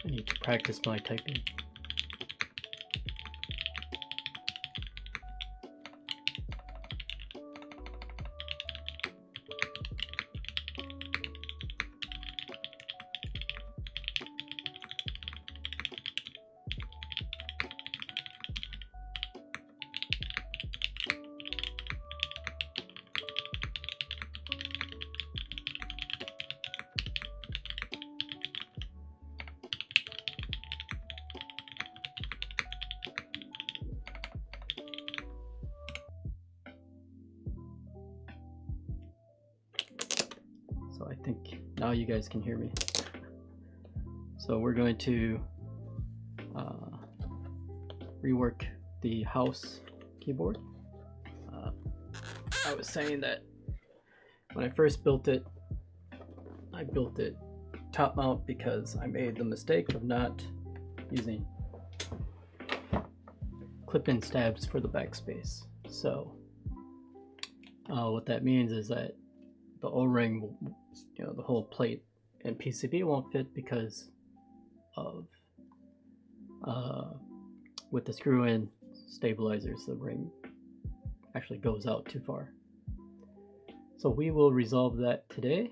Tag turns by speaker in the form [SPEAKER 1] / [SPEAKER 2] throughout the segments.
[SPEAKER 1] I need to practice my typing. So I think now you guys can hear me. So we're going to rework the Haus keyboard. I was saying that when I first built it, I built it top mount because I made the mistake of not using clip-in stabs for the backspace. So what that means is that the O-ring, the whole plate and PCB won't fit because of with the screw-in stabilizers, the ring actually goes out too far. So we will resolve that today.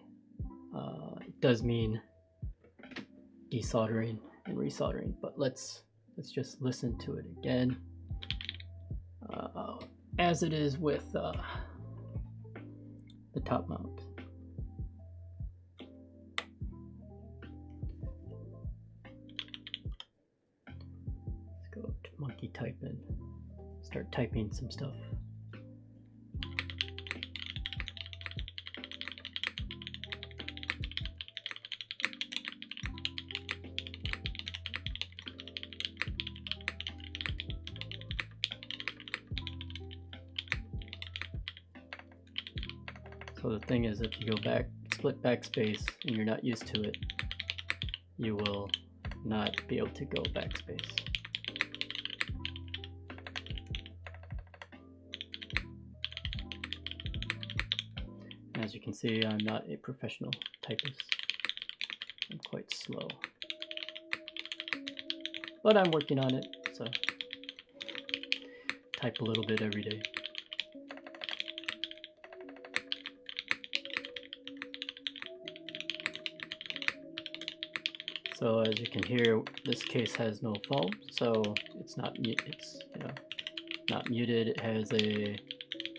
[SPEAKER 1] It does mean desoldering and resoldering, but let's just listen to it again, as it is with the top mount. Let's go to monkey type and start typing some stuff. So the thing is, if you go back, split backspace, and you're not used to it, you will not be able to go backspace. As you can see, I'm not a professional typist. I'm quite slow. But I'm working on it, so type a little bit every day. So as you can hear, this case has no foam, so it's not not muted. It has a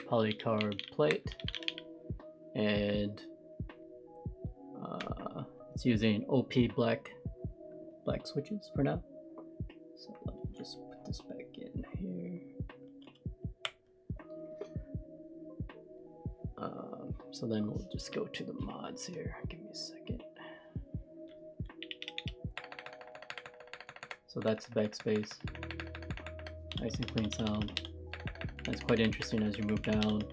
[SPEAKER 1] polycarb plate, and it's using OP black switches for now. So let me just put this back in here. So then we'll just go to the mods here. Give me a second. So that's the backspace. Nice and clean sound. That's quite interesting as you move down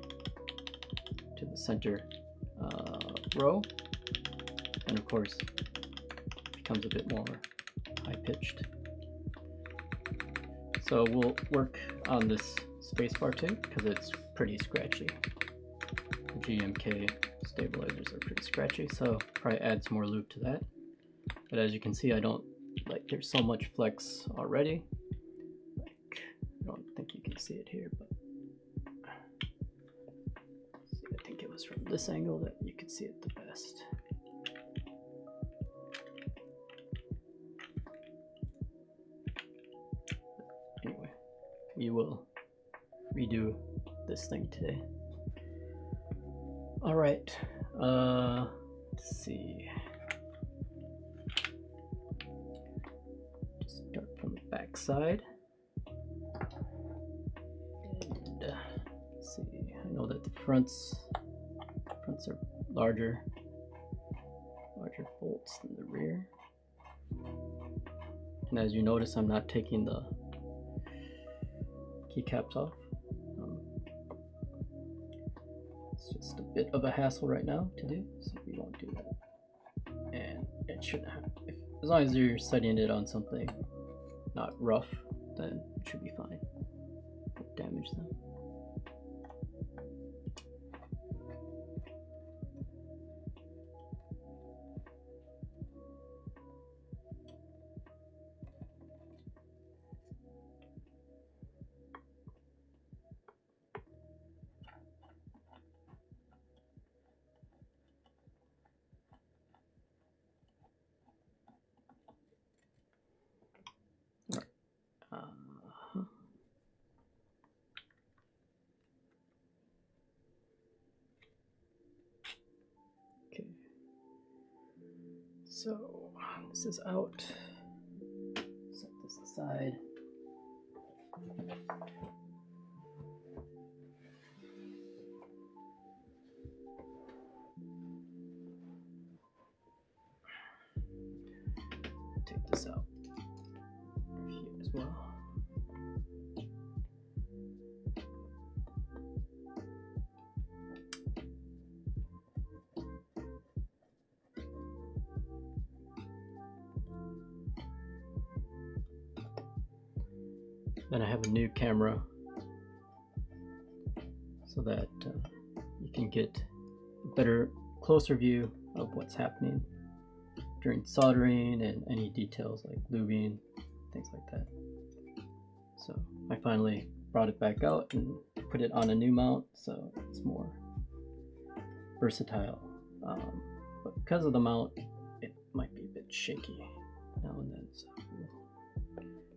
[SPEAKER 1] to the center row. And of course, it becomes a bit more high-pitched. So we'll work on this spacebar too, because it's pretty scratchy. The GMK stabilizers are pretty scratchy, so probably add some more lube to that. But as you can see, there's so much flex already. I don't think you can see it here, but I think it was from this angle that you could see it the best. But anyway, we will redo this thing today. All right, let's see. Start from the back side, and let's see. I know that the fronts are larger bolts than the rear. And as you notice, I'm not taking the keycaps off. It's just a bit of a hassle right now to do, so we won't do that. And it shouldn't have, as long as you're setting it on something not rough, then it should be fine. Don't damage them. So this is out. Set this aside. Take this out here as well. Then I have a new camera so that you can get a better, closer view of what's happening during soldering and any details like lubing, things like that. So I finally brought it back out and put it on a new mount, so it's more versatile. But because of the mount, it might be a bit shaky now and then. So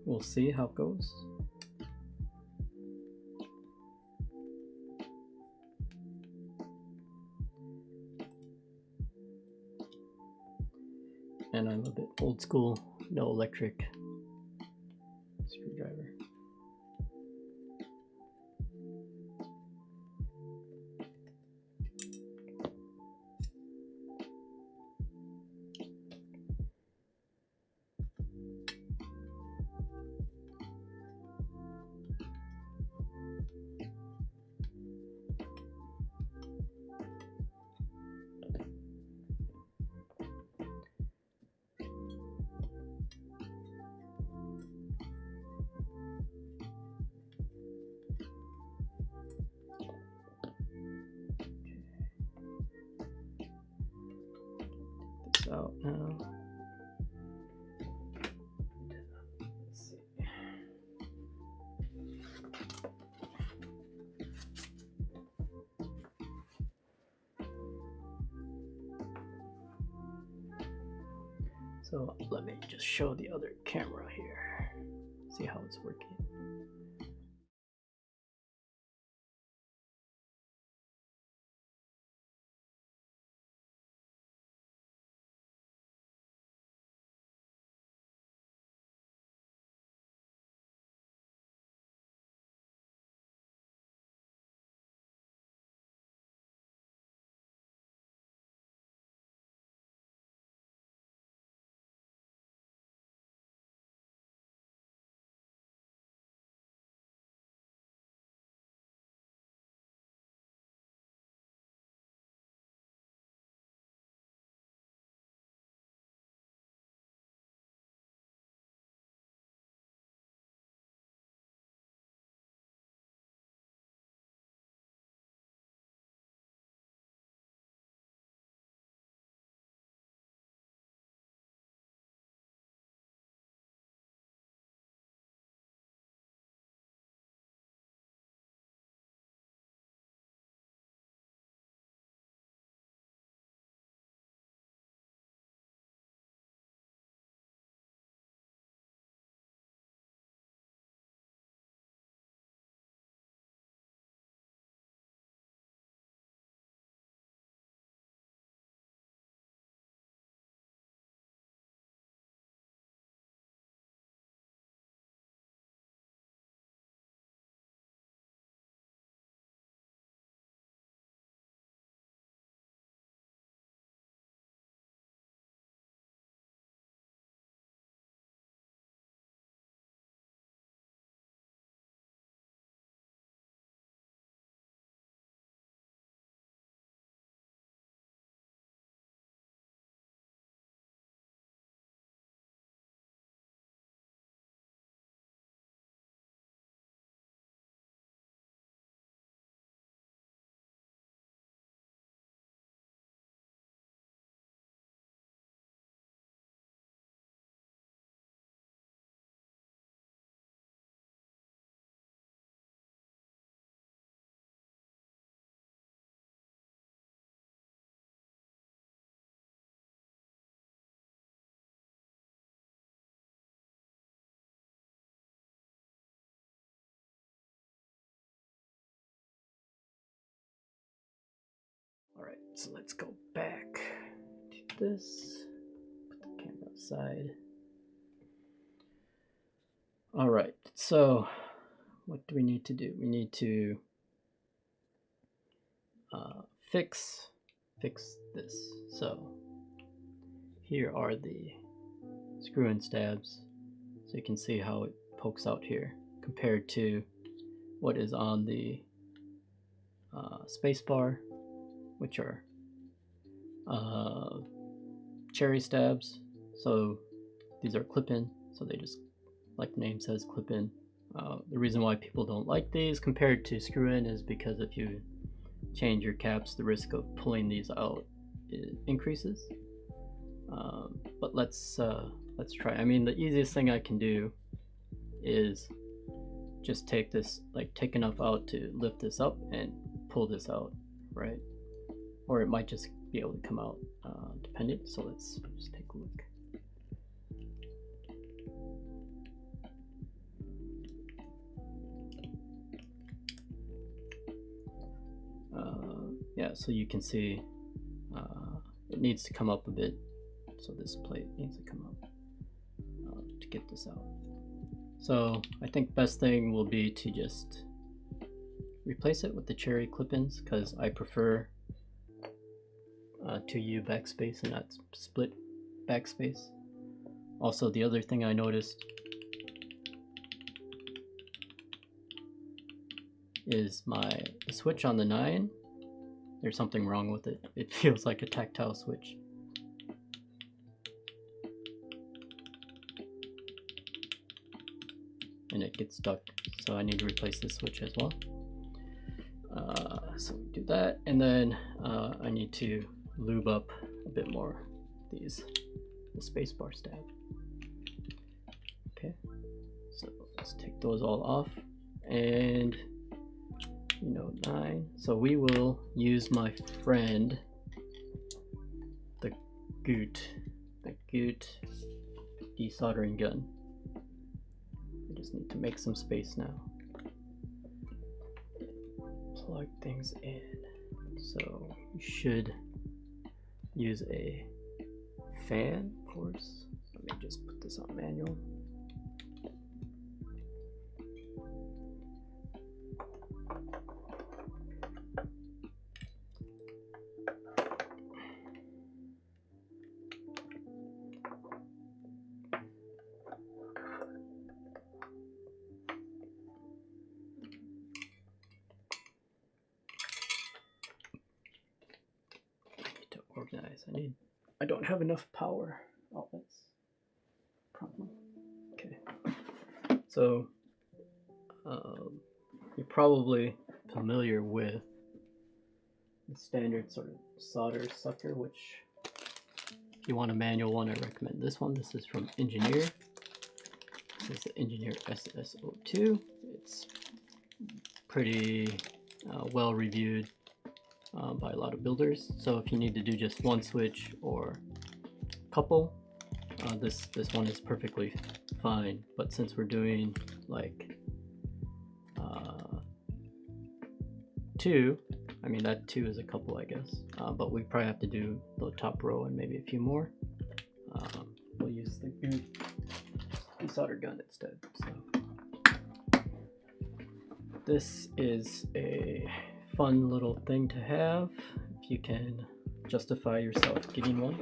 [SPEAKER 1] we'll see how it goes. And I'm a bit old school, no electric screwdriver. Out now. Let's see. So let me just show the other camera here. See how it's working. All right, so let's go back to this. Put side. All right, so what do we need to do? We need to fix this. So here are the screw-in stabs. So you can see how it pokes out here compared to what is on the space bar, which are cherry stabs. So these are clip-in, so they just, like the name says, clip-in. The reason why people don't like these compared to screw-in is because if you change your caps, the risk of pulling these out increases. But let's try. I mean, the easiest thing I can do is just take this, like take enough out to lift this up and pull this out, right? Or it might just be able to come out depending. So let's just take a look. Yeah, so you can see it needs to come up a bit. So this plate needs to come up to get this out. So I think best thing will be to just replace it with the cherry clip-ins, because I prefer 2U backspace and not split backspace. Also, the other thing I noticed is the switch on the 9, there's something wrong with it. It feels like a tactile switch. And it gets stuck, so I need to replace this switch as well. So we do that, and then I need to lube up a bit more the spacebar stab. Okay, so let's take those all off, and you know, 9. So we will use my friend the Goot desoldering gun. I just need to make some space now. Plug things in. So you should use a fan, of course. Let me just put this on manual. Organize. I don't have enough power outlets. Problem. Okay. So you're probably familiar with the standard sort of solder sucker, which if you want a manual one, I recommend this one. This is from Engineer. This is the Engineer SS02. It's pretty well reviewed by a lot of builders. So if you need to do just one switch or a couple, this one is perfectly fine. But since we're doing like 2, I mean that 2 is a couple, I guess, but we probably have to do the top row and maybe a few more. We'll use the desolder gun instead. So this is a fun little thing to have if you can justify yourself getting one.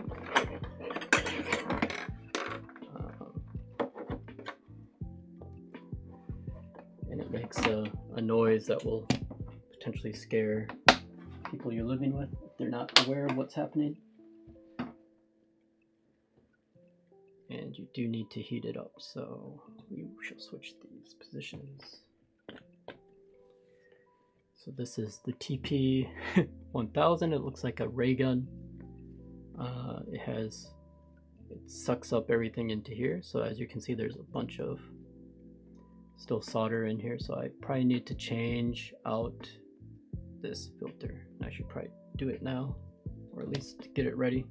[SPEAKER 1] And it makes a noise that will potentially scare people you're living with if they're not aware of what's happening. And you do need to heat it up, so we shall switch these positions. So this is the TP1000. It looks like a ray gun. It sucks up everything into here. So as you can see, there's a bunch of still solder in here. So I probably need to change out this filter. I should probably do it now, or at least get it ready.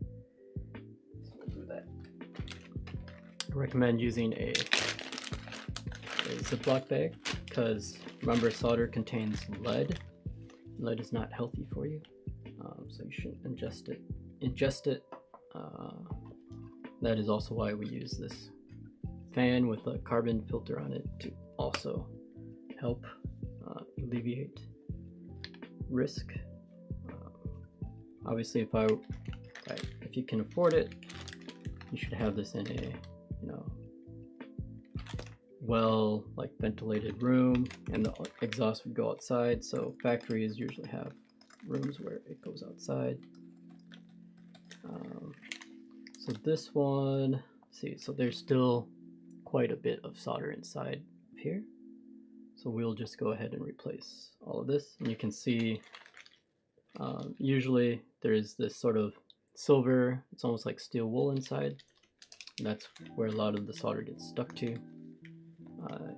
[SPEAKER 1] So we'll do that. I recommend using a Ziploc bag, because remember, solder contains lead. Lead is not healthy for you, so you shouldn't ingest it That is also why we use this fan with a carbon filter on it to also help alleviate risk. Obviously, if you can afford it, you should have this in a well ventilated room, and the exhaust would go outside. So factories usually have rooms where it goes outside. So this one, see, so there's still quite a bit of solder inside here. So we'll just go ahead and replace all of this. And you can see usually there's this sort of silver, it's almost like steel wool inside. And that's where a lot of the solder gets stuck to.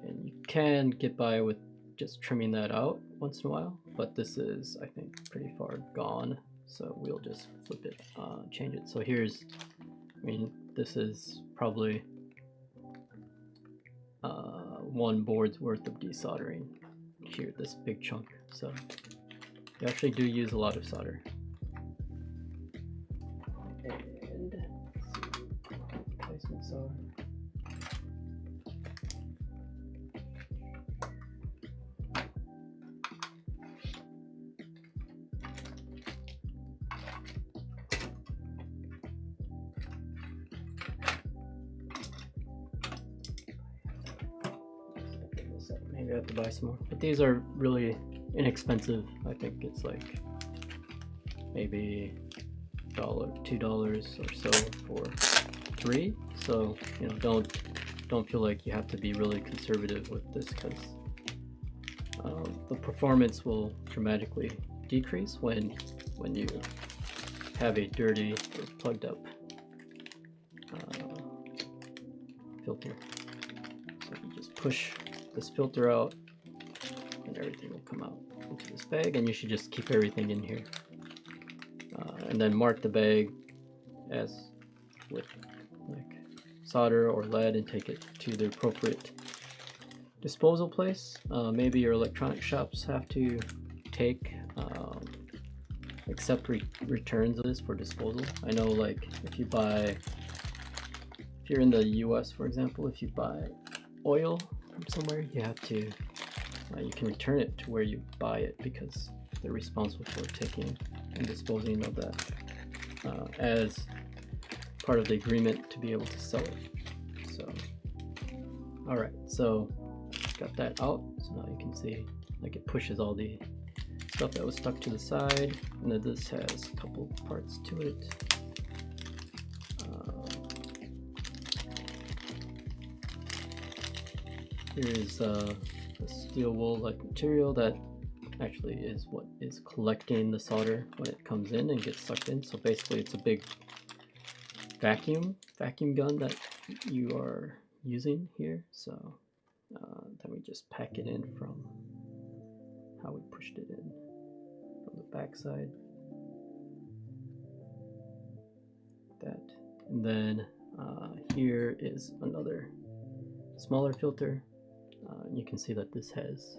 [SPEAKER 1] And you can get by with just trimming that out once in a while, but this is, I think, pretty far gone. So we'll just flip it, change it. So here's, this is probably one board's worth of desoldering here, this big chunk. So you actually do use a lot of solder. And let's see what replacements are. Maybe I have to buy some more, but these are really inexpensive. I think it's like maybe $1, $2 or so for 3. So don't feel like you have to be really conservative with this, because the performance will dramatically decrease when you have a dirty or plugged up filter. So you just push this filter out and everything will come out into this bag, and you should just keep everything in here, and then mark the bag as with solder or lead and take it to the appropriate disposal place. Maybe your electronic shops have to accept returns of this for disposal. I know if you're in the US, for example, if you buy oil from somewhere, you have to you can return it to where you buy it, because they're responsible for taking and disposing of that as part of the agreement to be able to sell it. So alright, so got that out. So now you can see it pushes all the stuff that was stuck to the side, and then this has a couple parts to it. Here's the steel wool material that actually is what is collecting the solder when it comes in and gets sucked in. So basically it's a big vacuum gun that you are using here. So then we just pack it in from how we pushed it in from the back side. That, and then here is another smaller filter. You can see that this has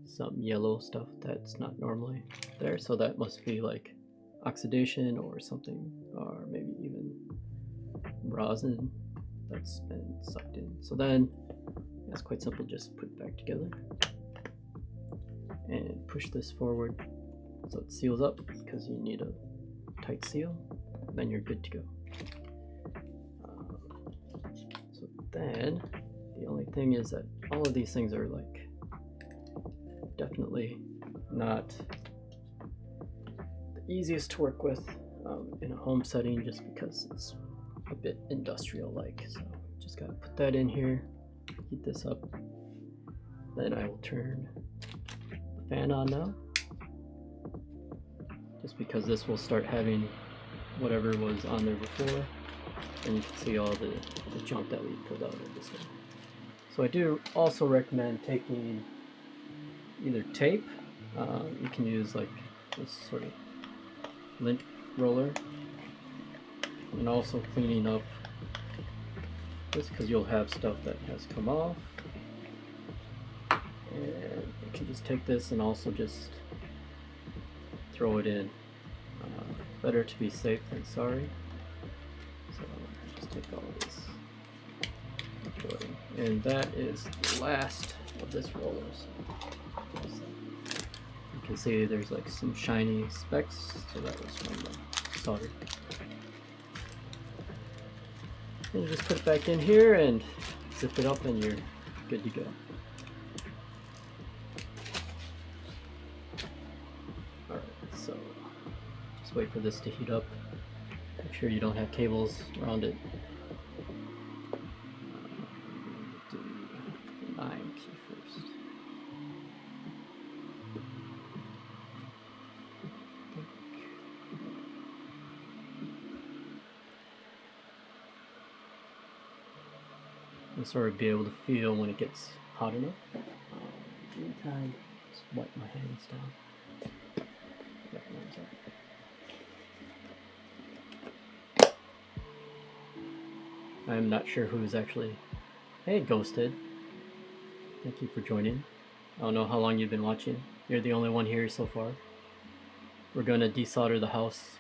[SPEAKER 1] some yellow stuff that's not normally there, so that must be oxidation or something, or maybe even rosin that's been sucked in. So then it's quite simple, just put it back together and push this forward so it seals up, because you need a tight seal, and then you're good to go. So then the only thing is that all of these things are definitely not the easiest to work with in a home setting, just because it's a bit industrial so just gotta put that in here, heat this up. Then I will turn the fan on now, just because this will start having whatever was on there before, and you can see all the junk that we pulled out of this one. So I do also recommend taking either tape, you can use this sort of lint roller, and also cleaning up this, because you'll have stuff that has come off, and you can just take this and also just throw it in. Better to be safe than sorry. So just take all of this. And that is the last of this roller. So you can see there's like some shiny specks, so that was from the solder. And you just put it back in here and zip it up and you're good to go. Alright, so just wait for this to heat up. Make sure you don't have cables around it. Do the 9 key first. And sort of be able to feel when it gets hot enough. Meantime, just wipe my hands down. I'm not sure who's actually... Hey, Ghosted. Thank you for joining. I don't know how long you've been watching. You're the only one here so far. We're going to desolder the house.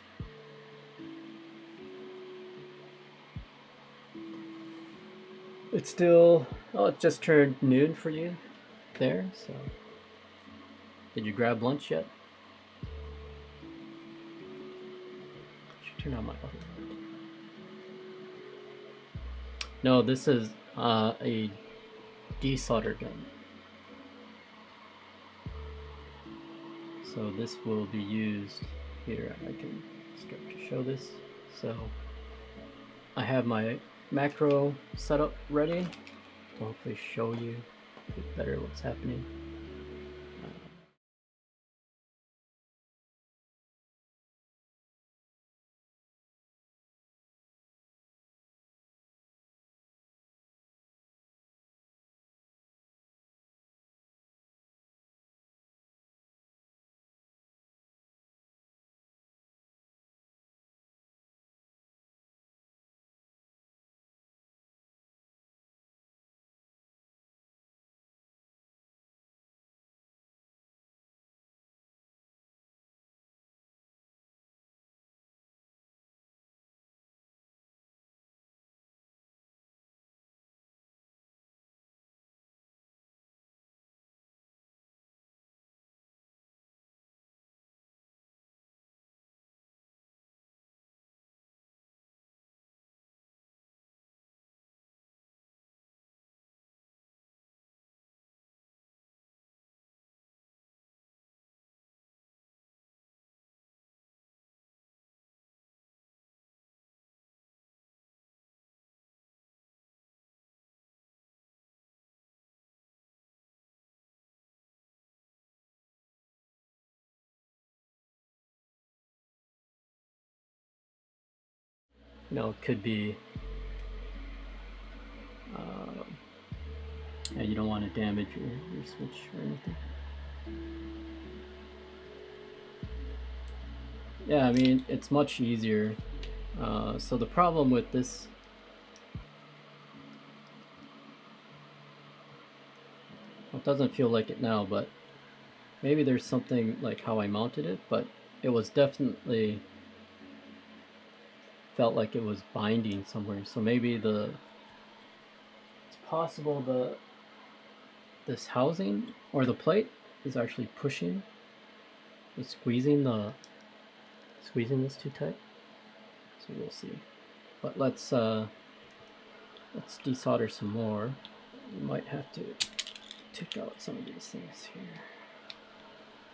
[SPEAKER 1] It's still... Oh, it just turned noon for you there, so... Did you grab lunch yet? Should turn on my other light. No, this is a desolder gun. So this will be used here. I can start to show this. So I have my macro setup ready to hopefully show you a bit better what's happening. You know, it could be yeah, you don't want to damage your switch or anything. Yeah, I mean, it's much easier. So the problem with this, it doesn't feel like it now, but maybe there's something like how I mounted it, but it was definitely felt like it was binding somewhere. So maybe it's possible this housing or the plate is actually pushing, it's squeezing this too tight. So we'll see. But let's desolder some more. We might have to take out some of these things here.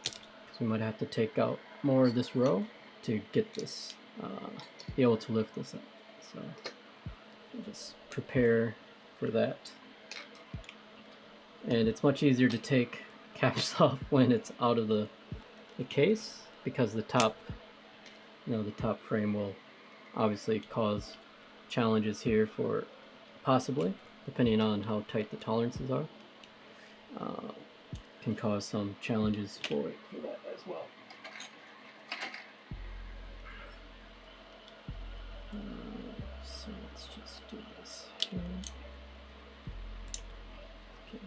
[SPEAKER 1] So we might have to take out more of this row to get this, be able to lift this up. So we'll just prepare for that. And it's much easier to take caps off when it's out of the case, because the top, the top frame will obviously cause challenges here for, possibly, depending on how tight the tolerances are, can cause some challenges for that as well. So let's just do this here. Okay.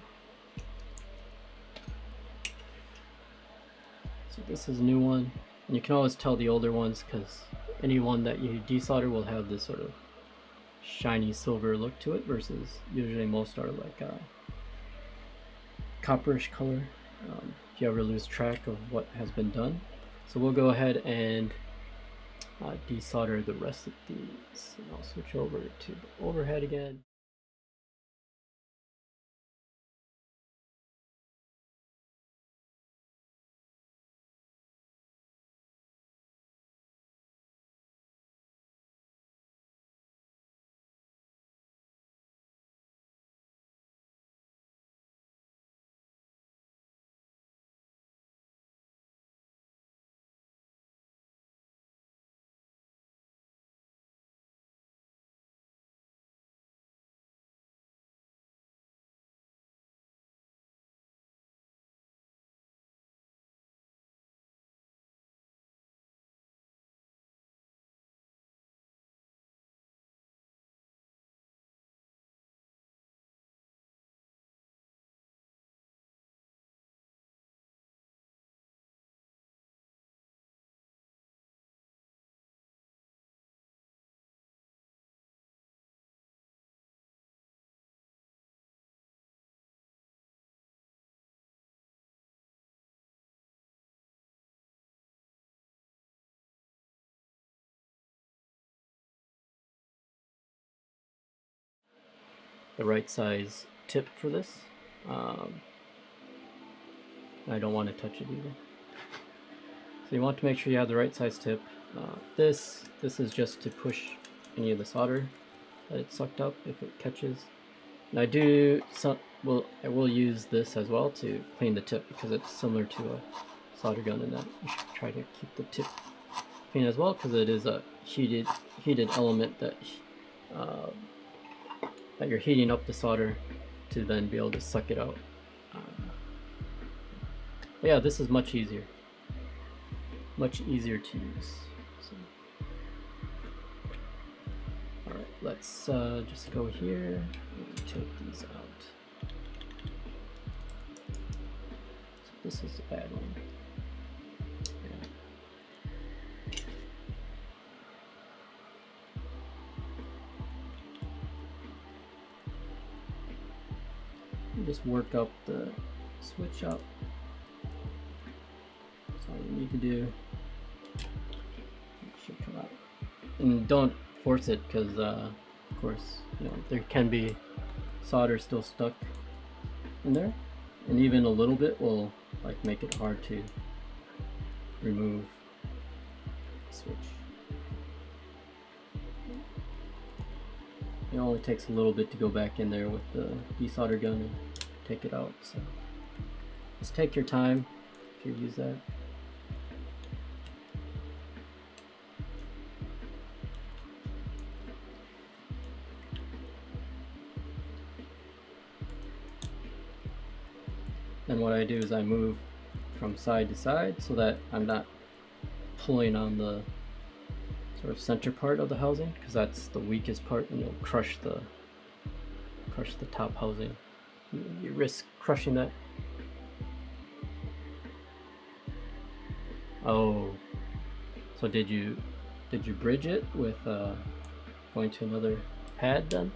[SPEAKER 1] So this is a new one, and you can always tell the older ones because any one that you desolder will have this sort of shiny silver look to it versus usually most are like a copperish color if you ever lose track of what has been done. So we'll go ahead and desolder the rest of these, and I'll switch over to the overhead again. The right size tip for this. I don't want to touch it either. So you want to make sure you have the right size tip. This is just to push any of the solder that it sucked up if it catches. And I will use this as well to clean the tip because it's similar to a solder gun, and that you should try to keep the tip clean as well because it is a heated element that that you're heating up the solder to then be able to suck it out. Yeah, this is much easier to use. So, all right, let's just go here and take these out. So this is the bad one. Just work up the switch up. That's all you need to do. It should come out. And don't force it because, of course, you know, there can be solder still stuck in there, and even a little bit will like make it hard to remove the switch. It only takes a little bit to go back in there with the desolder gun and take it out, so just take your time if you use that. Then what I do is I move from side to side so that I'm not pulling on the sort of center part of the housing, because that's the weakest part and you'll crush the top housing. You risk crushing that. Oh, so did you bridge it with going to another pad then?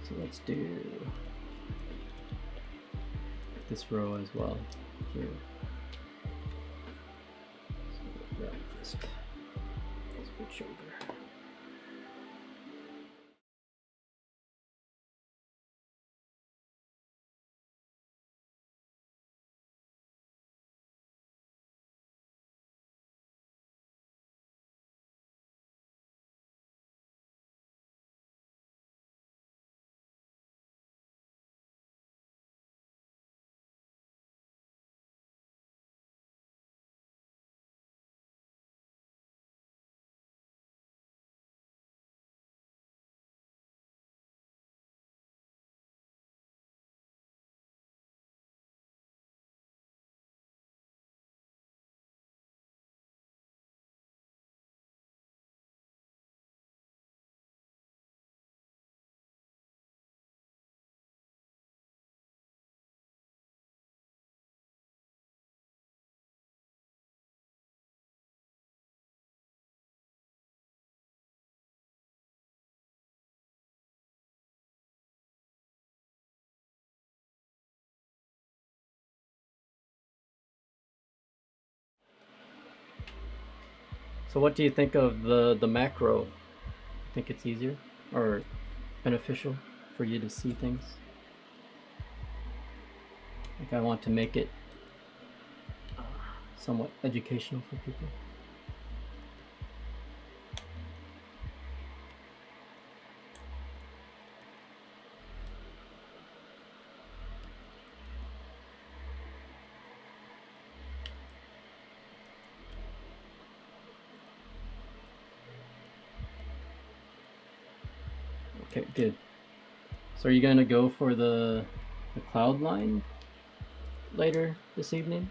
[SPEAKER 1] So let's do this row as well here. So just switch over. So what do you think of the macro? Think it's easier or beneficial for you to see things? Like I want to make it somewhat educational for people. Okay, good. So are you gonna go for the cloud line later this evening?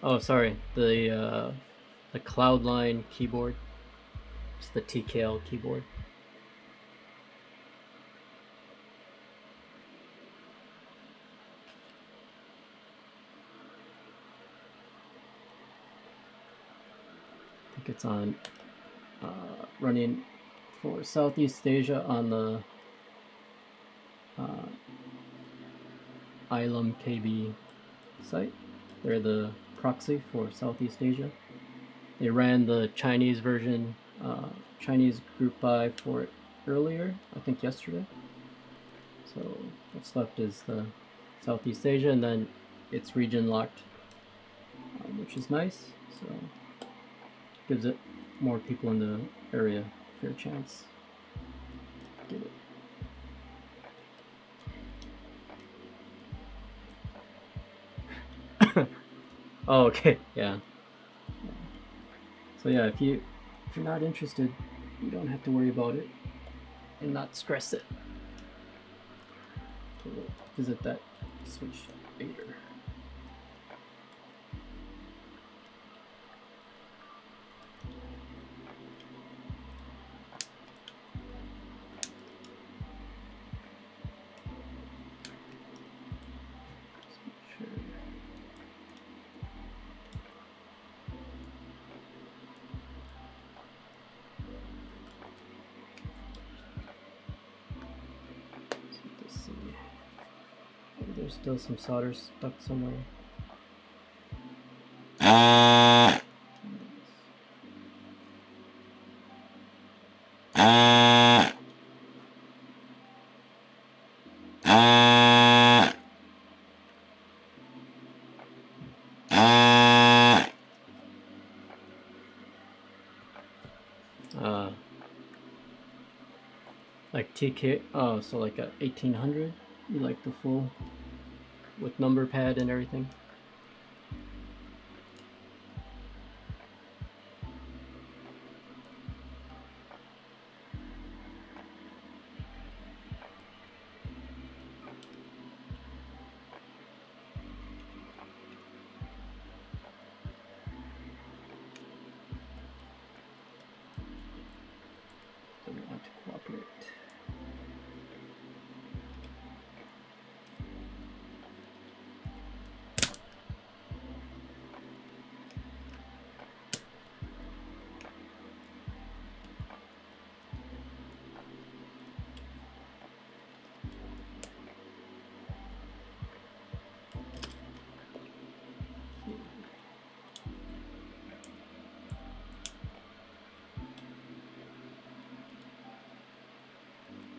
[SPEAKER 1] Oh, sorry. The Cloudline keyboard. It's the TKL keyboard. I think it's on running for Southeast Asia on the ILM KB site. They're the proxy for Southeast Asia. They ran the Chinese version, Chinese group buy for it earlier, I think yesterday. So what's left is the Southeast Asia, and then it's region locked, which is nice. So gives it more people in the area a fair chance to get it. Oh, okay, yeah. So yeah, if you're not interested, you don't have to worry about it and not stress it. So we'll visit that switch later. There's still some solder stuck somewhere. Like TK, oh, so like a 1800? You like the full with number pad and everything? Doesn't want to cooperate.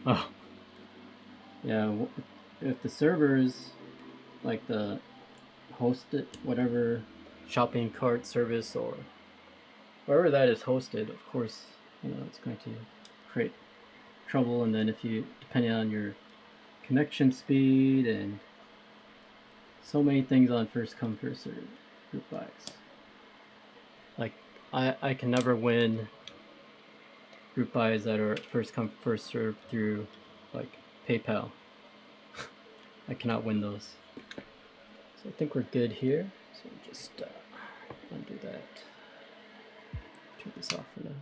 [SPEAKER 1] Oh, yeah. If the servers, like the hosted, whatever shopping cart service or wherever that is hosted, of course, you know, it's going to create trouble. And then if you, depending on your connection speed and so many things on first come first serve group buys. Like I can never win group buys that are first come first serve through like PayPal. I cannot win those. So I think we're good here. So just undo that. Turn this off for now.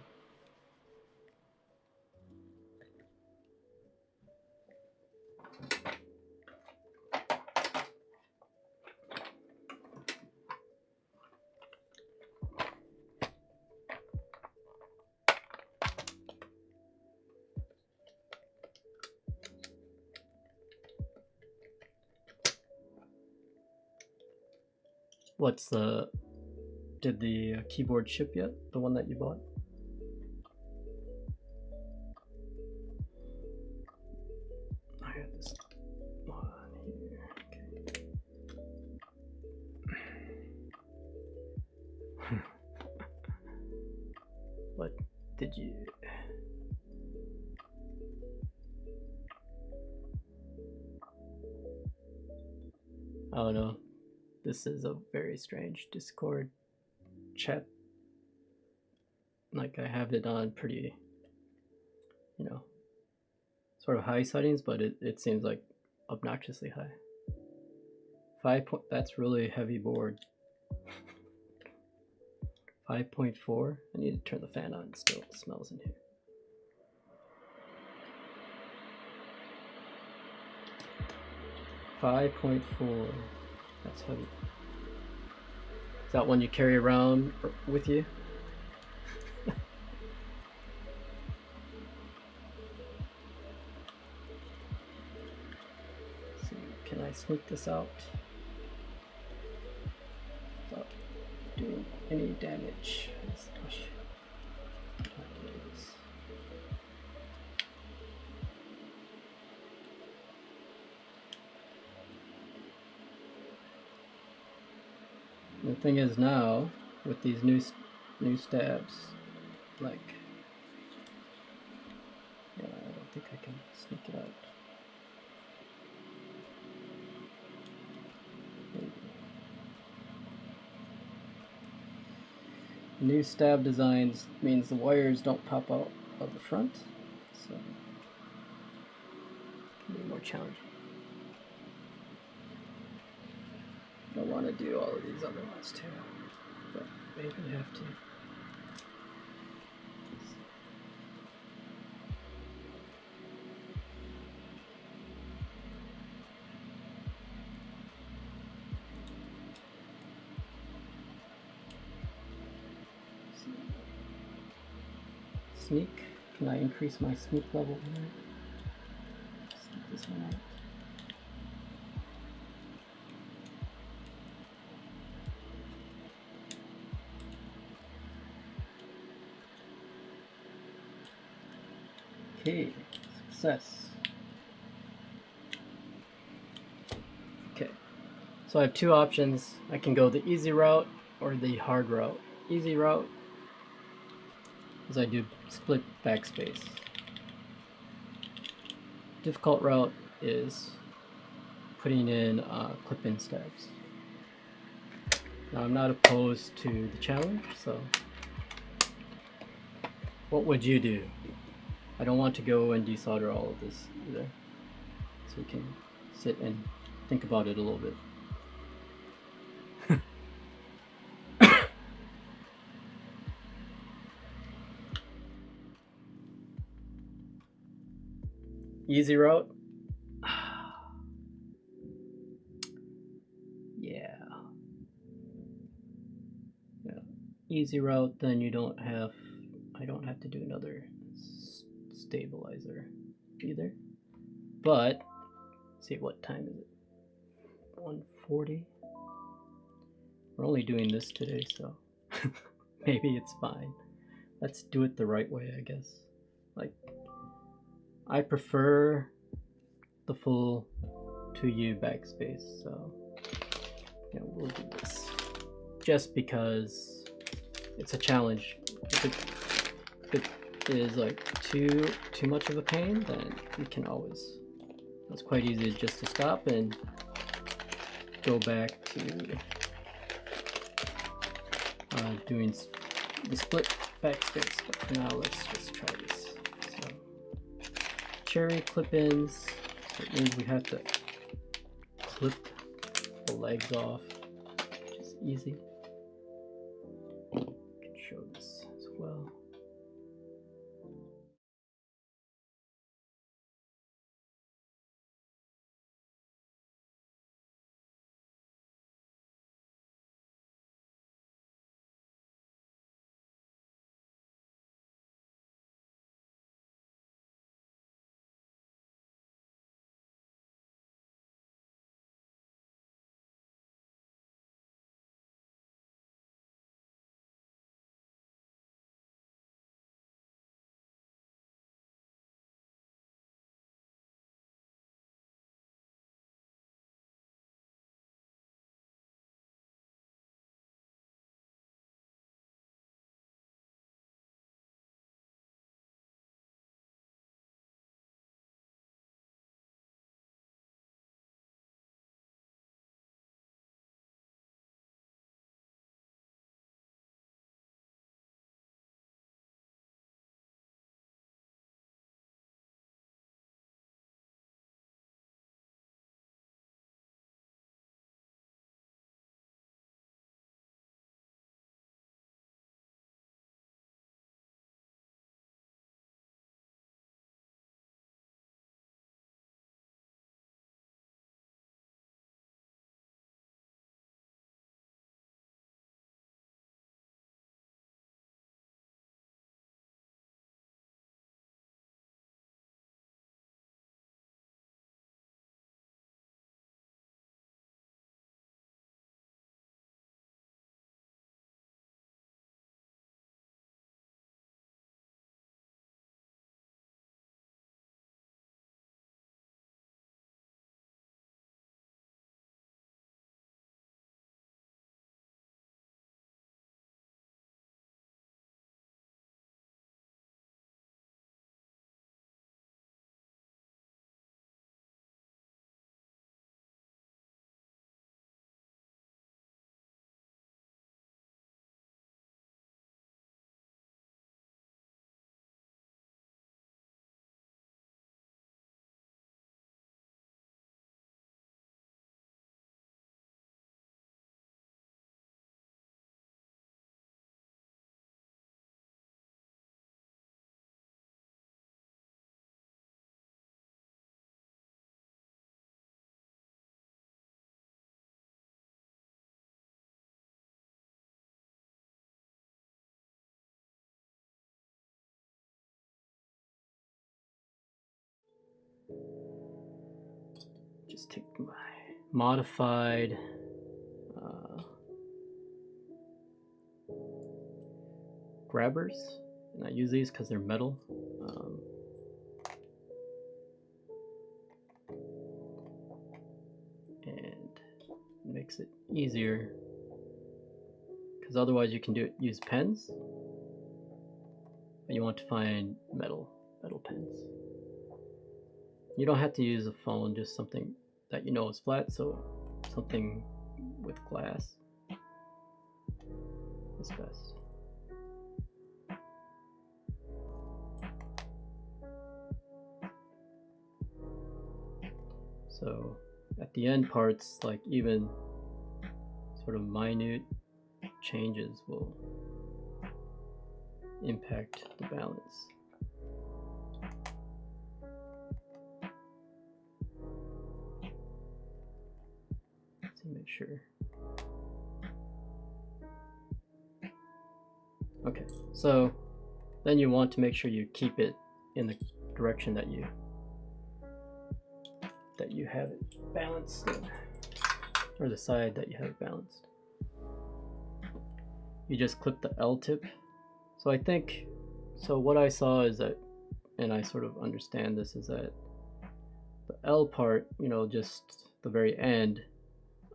[SPEAKER 1] What's the... Did the keyboard ship yet? The one that you bought? I had this one here. Okay. What did you... I don't know. This is a very strange Discord chat. Like, I have it on pretty, you know, sort of high settings, but it seems like obnoxiously high. 5 point, that's really heavy board. 5.4. I need to turn the fan on. It still smells in here. .4. That's heavy. Is that one you carry around with you? So can I sneak this out without doing any damage? The thing is now, with these new stabs, like, yeah, I don't think I can sneak it out. Maybe. New stab designs means the wires don't pop out of the front, so it can be more challenging. I want to do all of these other ones too, but maybe we have to. Sneak. Can I increase my sneak level here? Sneak this one out. Okay, success. Okay, so I have two options. I can go the easy route or the hard route. Easy route is I do split backspace. Difficult route is putting in clip-in stabs. Now I'm not opposed to the challenge, so what would you do? I don't want to go and desolder all of this either, so we can sit and think about it a little bit. Easy route? Yeah. Easy route, then I don't have to do another stabilizer either. But, let's see, what time is it? 1:40? We're only doing this today, so maybe it's fine. Let's do it the right way, I guess. Like, I prefer the full 2U backspace, so yeah, we'll do this. Just because it's a challenge. If it is like too much of a pain, then we can always, it's quite easy just to stop and go back to doing the split backspace. But for now, let's just try this. So, cherry clip-ins, so it means we have to clip the legs off, which is easy. I can show this as well. just take my modified grabbers, and I use these because they're metal. And it makes it easier, because otherwise you can use pens, but you want to find metal pens. You don't have to use a phone, just something that you know is flat, so something with glass is best. So at the end parts, like even sort of minute changes will impact the balance. Let's make sure. Okay, so then you want to make sure you keep it in the direction that you have it balanced in, or the side that you have it balanced. You just clip the L tip. So I think, so what I saw is that, and I sort of understand this, is that the L part, you know, just the very end,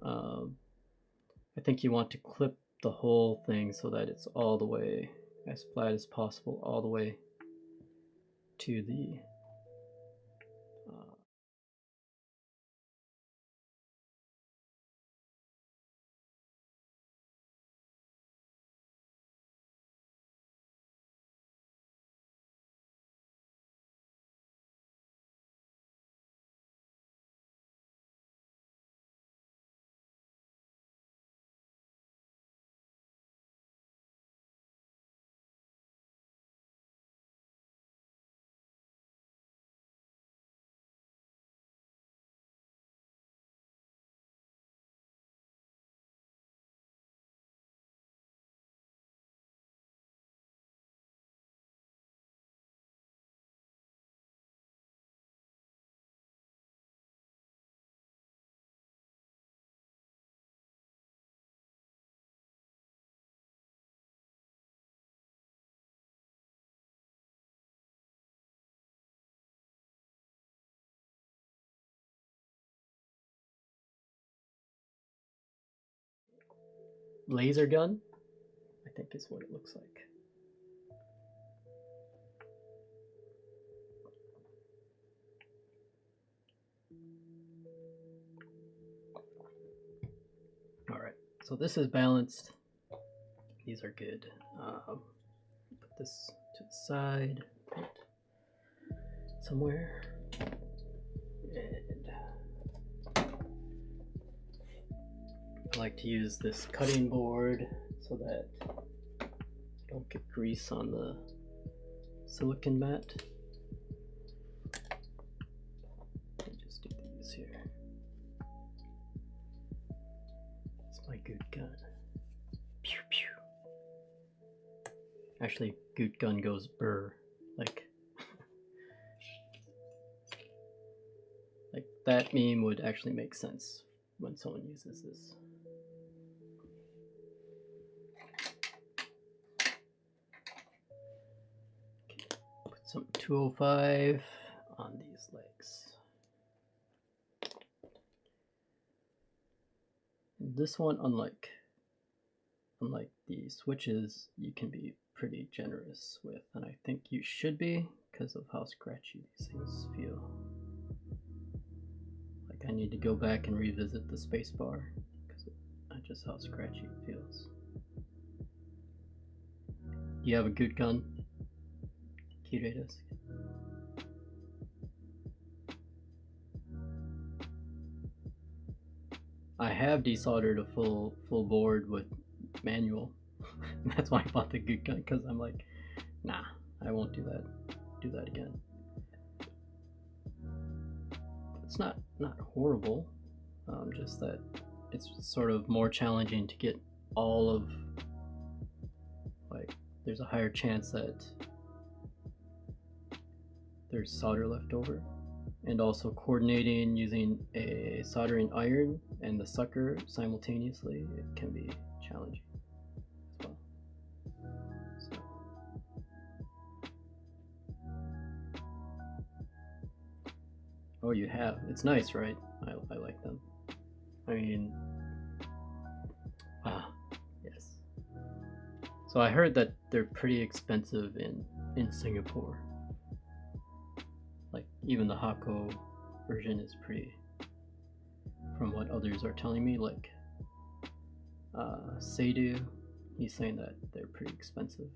[SPEAKER 1] I think you want to clip the whole thing so that it's all the way as flat as possible, all the way to the laser gun, I think is what it looks like. All right, so this is balanced. These are good. Put this to the side, put it somewhere, and I like to use this cutting board so that you don't get grease on the silicone mat. I'll just do these here. It's my good gun. Pew pew. Actually, good gun goes burr, like that meme would actually make sense when someone uses this. Okay, put some 205 on these legs. And this one, unlike the switches, you can be pretty generous with, and I think you should be because of how scratchy these things feel. Like I need to go back and revisit the spacebar because just how scratchy it feels. Do you have a good gun, Kiredes? I have desoldered a full board with manual. That's why I bought the good gun, because I'm like, nah, I won't do that again. It's not horrible, just that it's sort of more challenging to get all of, like, there's a higher chance that there's solder left over and also coordinating using a soldering iron and the sucker simultaneously, it can be challenging as well. So. Oh, you have. It's nice, right? I like them. I mean, yes. So I heard that they're pretty expensive in Singapore. Like even the Hakko version is pretty, from what others are telling me, like Seidu, he's saying that they're pretty expensive.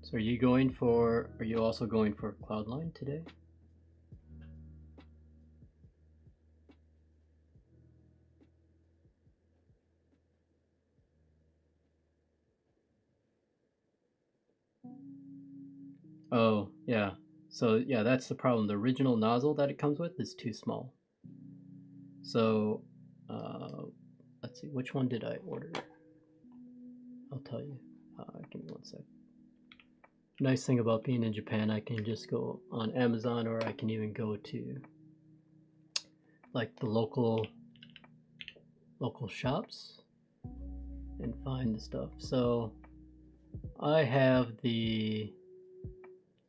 [SPEAKER 1] So are you also going for Cloudline today? Oh, yeah. So yeah, that's the problem. The original nozzle that it comes with is too small. So let's see, which one did I order? I'll tell you. Give me one sec. Nice thing about being in Japan, I can just go on Amazon, or I can even go to like the local shops and find the stuff. So I have the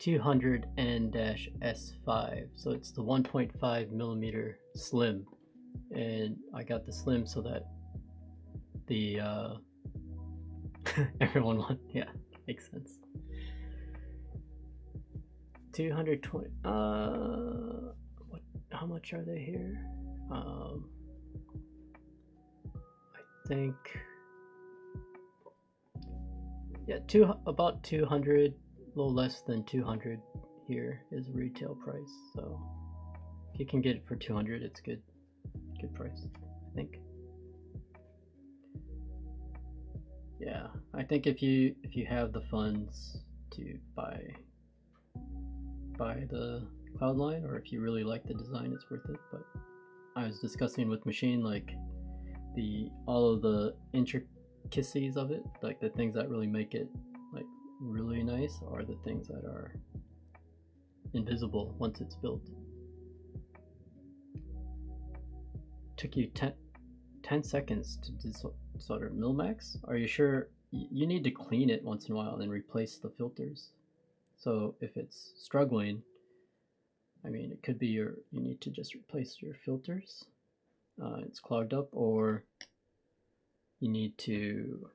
[SPEAKER 1] 200N-S5, so it's the 1.5 millimeter slim, and I got the slim so that the everyone wants, yeah, makes sense. 220. How much are they here? I think, yeah, about 200, a little less than 200 here is retail price. So if you can get it for 200, it's good price, I think. Yeah, I think if you have the funds to buy the Cloudline, or if you really like the design, it's worth it. But I was discussing with Machine, like all of the intricacies of it, like the things that really make it like really nice are the things that are invisible once it's built. Took you 10 seconds to desolder Milmax? Are you sure? You need to clean it once in a while and replace the filters. So if it's struggling, I mean, it could be you need to just replace your filters. It's clogged up, or you need to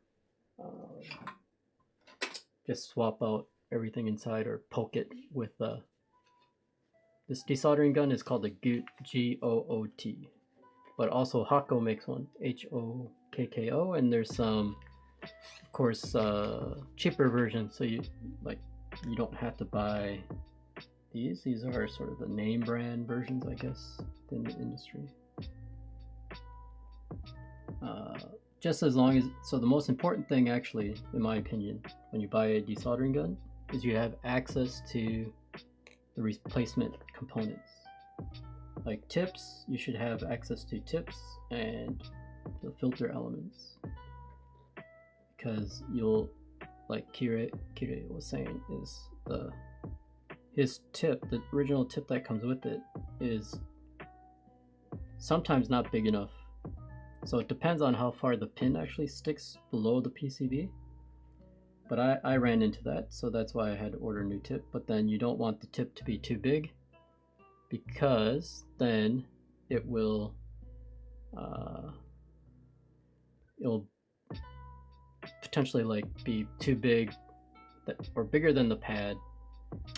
[SPEAKER 1] just swap out everything inside, or poke it with this desoldering gun is called the G-O-O-T, but also Hakko makes one, H-O-K-K-O, and there's some, of course, cheaper versions, so you don't have to buy these. These are sort of the name brand versions, I guess, in the industry. Just as long as, so the most important thing, actually, in my opinion, when you buy a desoldering gun, is you have access to the replacement components. Like tips, you should have access to tips and the filter elements, because you'll, like Kire was saying, is his tip, the original tip that comes with it, is sometimes not big enough. So it depends on how far the pin actually sticks below the PCB. But I ran into that, so that's why I had to order a new tip. But then you don't want the tip to be too big, because then it will it'll potentially like be too big, or bigger than the pad,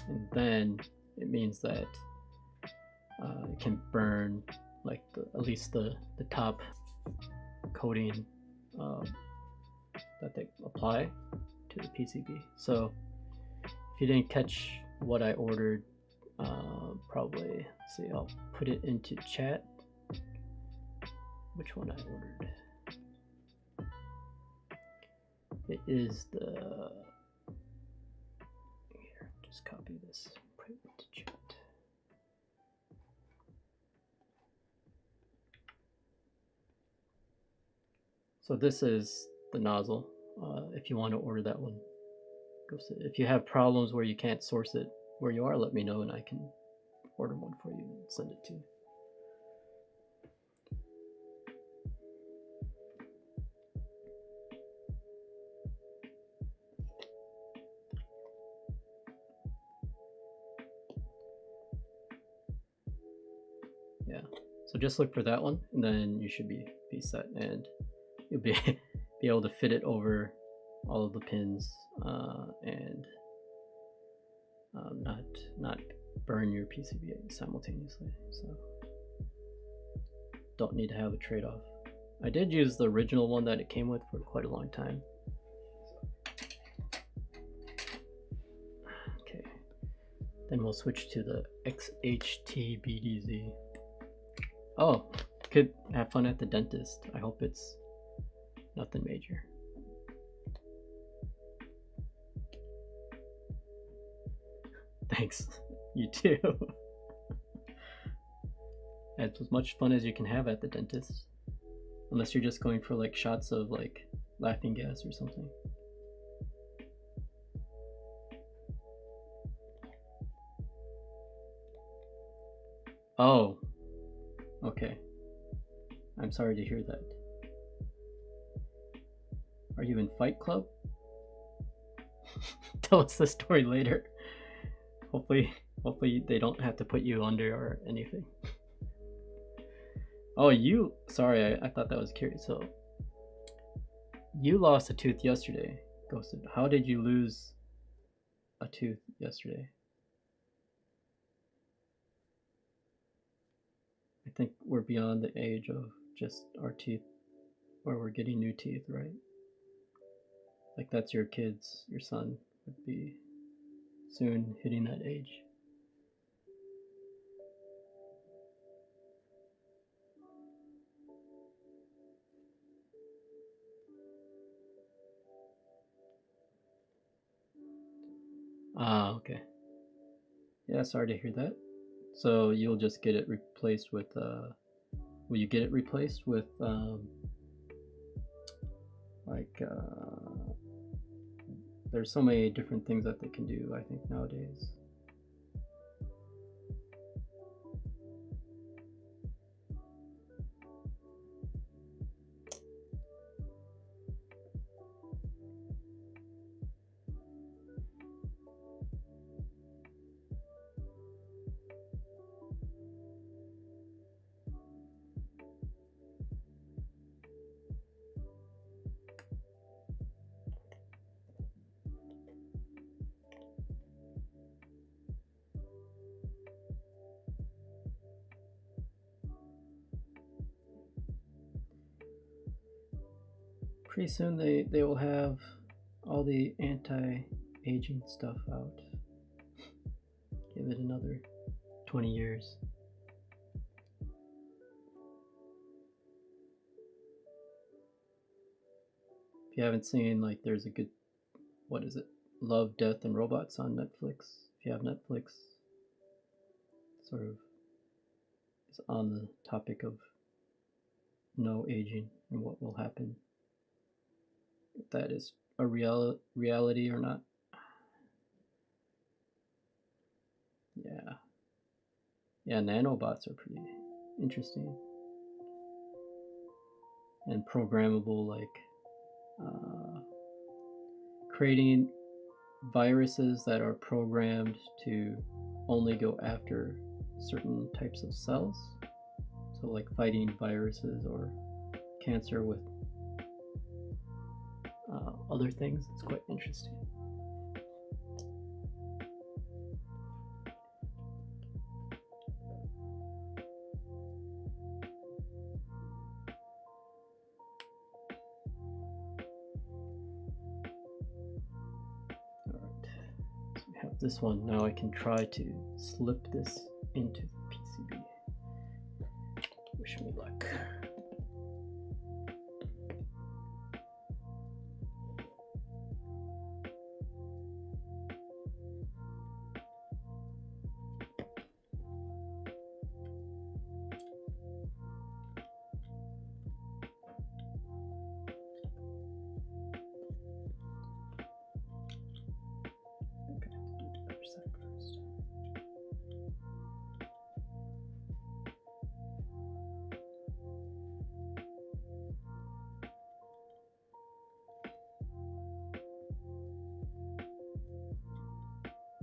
[SPEAKER 1] and then it means that it can burn like at least the top coating that they apply to the PCB. So if you didn't catch what I ordered, probably, let's see, I'll put it into chat which one I ordered. It is the, here, just copy this, put it into chat. So this is the nozzle. If you want to order that one, if you have problems where you can't source it where you are, let me know and I can order one for you and send it to you. Yeah, so just look for that one and then you should be set, and you'll be able to fit it over all of the pins and not burn your PCB simultaneously. So don't need to have a trade-off. I did use the original one that it came with for quite a long time. Okay, then we'll switch to the XHT-BDZ. Oh, could have fun at the dentist. I hope it's nothing major. Thanks. You too. It's as much fun as you can have at the dentist. Unless you're just going for like shots of like laughing gas or something. Oh. Okay. I'm sorry to hear that. Are you in Fight Club? Tell us the story later. Hopefully they don't have to put you under or anything. Oh, sorry, I thought that was curious. So, you lost a tooth yesterday, Ghosted. How did you lose a tooth yesterday? I think we're beyond the age of just our teeth, where we're getting new teeth, right? Like that's your kids, your son would be soon hitting that age. Ah, okay. Yeah, sorry to hear that. So you'll just get it replaced with, will you get it replaced with, there's so many different things that they can do, I think, nowadays. Pretty soon they will have all the anti-aging stuff out. Give it another 20 years. If you haven't seen, like, there's a good, what is it? Love, Death, and Robots on Netflix. If you have Netflix, sort of is on the topic of no aging and what will happen. If that is a reality or not. Yeah, nanobots are pretty interesting and programmable, like creating viruses that are programmed to only go after certain types of cells. So like fighting viruses or cancer with other things. It's quite interesting. This one, now I can try to slip this into the PCB. Wish me luck.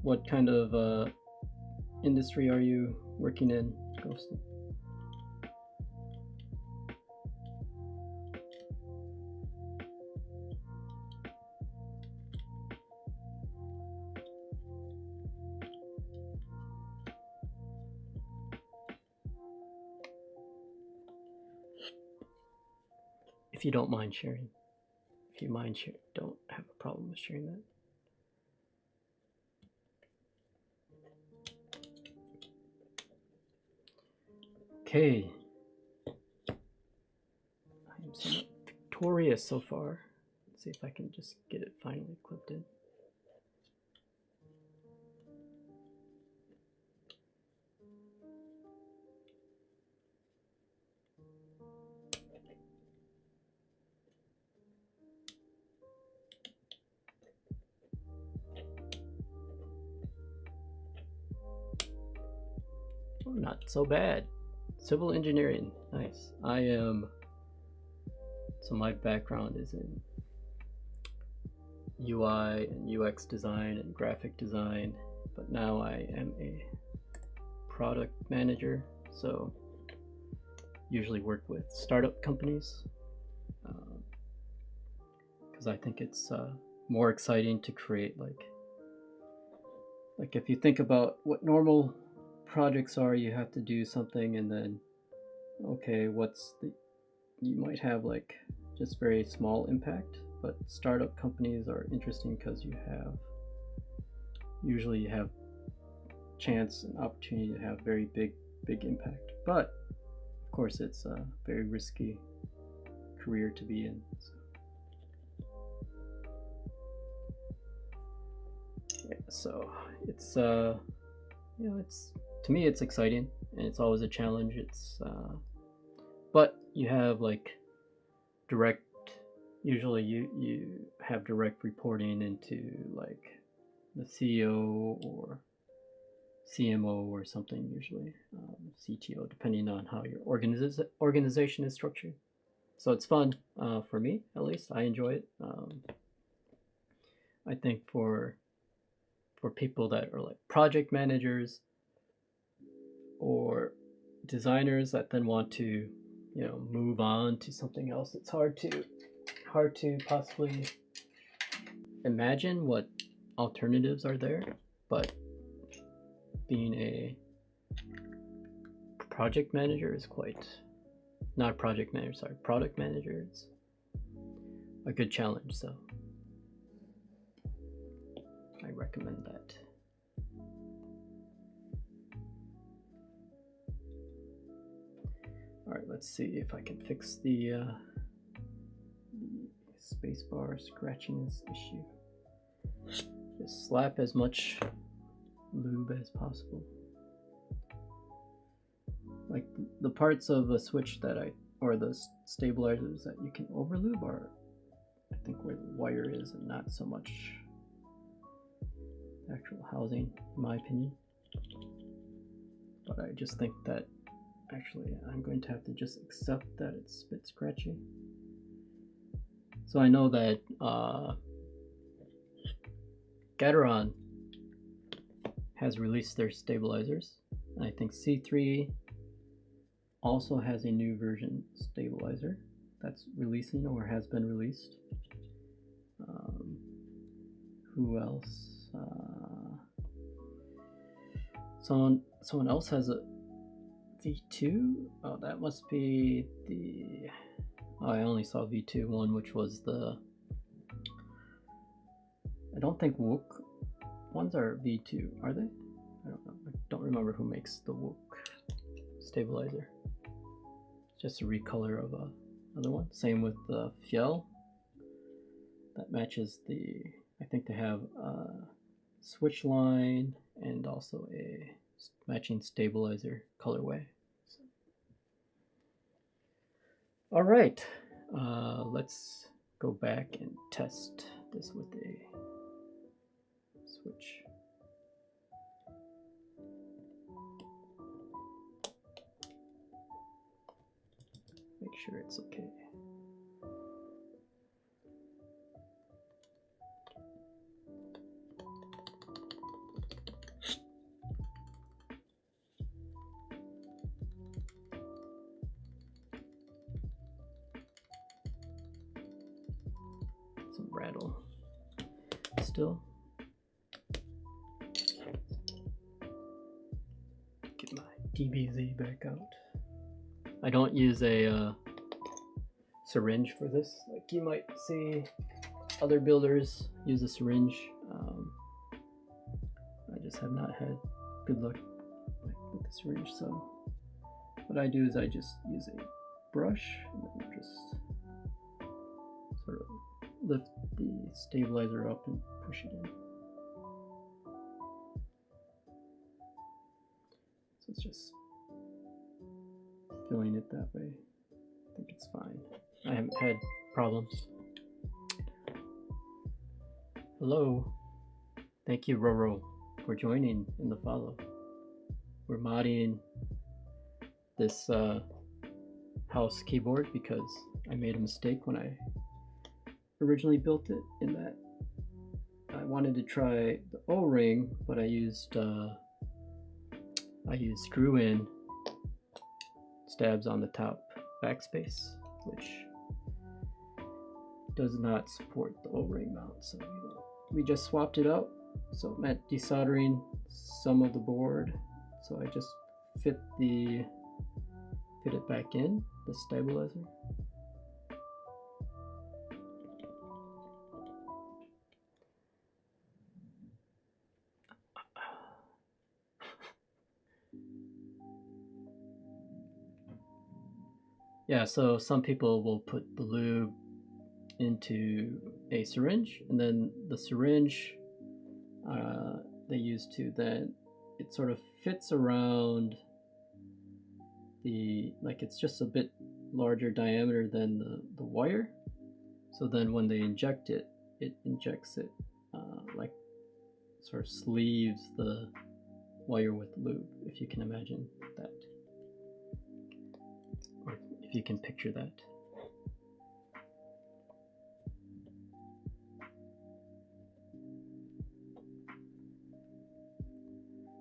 [SPEAKER 1] what kind of industry are you working in, Ghost? If you don't mind sharing. If you mind sharing, don't have a problem with sharing that. Okay. I am somewhat victorious so far. Let's see if I can just get it finally clipped in. Oh, not so bad. Civil engineering, nice. So my background is in UI and UX design and graphic design, but now I am a product manager, so usually work with startup companies because I think it's more exciting to create like if you think about what normal projects are, you have to do something and then okay, you might have like just very small impact, but startup companies are interesting because usually you have chance and opportunity to have very big impact, but of course it's a very risky career to be in, so. Yeah, so it's it's, to me it's exciting and it's always a challenge. It's but you have like usually you have direct reporting into like the CEO or CMO or something, usually CTO, depending on how your organization is structured. So it's fun for me, at least. I enjoy it. I think for people that are like project managers or designers that then want to move on to something else, it's hard to possibly imagine what alternatives are there. But being a project manager is not project manager, sorry, product manager, it's a good challenge, so I recommend that. Alright, let's see if I can fix the spacebar scratchiness issue. Just slap as much lube as possible. Like the parts of the switch or the stabilizers that you can overlube are, I think, where the wire is and not so much the actual housing, in my opinion. But I just think that actually I'm going to have to just accept that it's a bit scratchy. So I know that Gateron has released their stabilizers. I think C3 also has a new version stabilizer that's releasing or has been released. Who else? Someone else has a V2. Oh, that must be the. Oh, I only saw V2 one, which was the. I don't think Wook ones are V2, are they? I don't know. I don't remember who makes the Wook stabilizer. It's just a recolor of another one. Same with the Fjell. That matches the. I think they have a switch line and also a matching stabilizer colorway. So. All right, let's go back and test this with a switch. Make sure it's okay. rattle still. Get my DBZ back out. I don't use a syringe for this, like you might see other builders use a syringe. I just have not had good luck with the syringe, so what I do is I just use a brush and then just sort of lift the stabilizer up and push it in. So it's just filling it that way. I think it's fine. I haven't had problems. Hello. Thank you, Roro, for joining in the follow. We're modding this Haus keyboard because I made a mistake when I originally built it, in that I wanted to try the O-ring, but I used screw-in stabs on the top backspace, which does not support the O-ring mount, so we just swapped it out. So it meant desoldering some of the board, so I just fit it back in, the stabilizer. Yeah, so some people will put the lube into a syringe, and then the syringe they use to then, it sort of fits around the, like it's just a bit larger diameter than the wire. So then when they inject it, it injects it like sort of sleeves the wire with lube, if you can imagine that, or if you can picture that.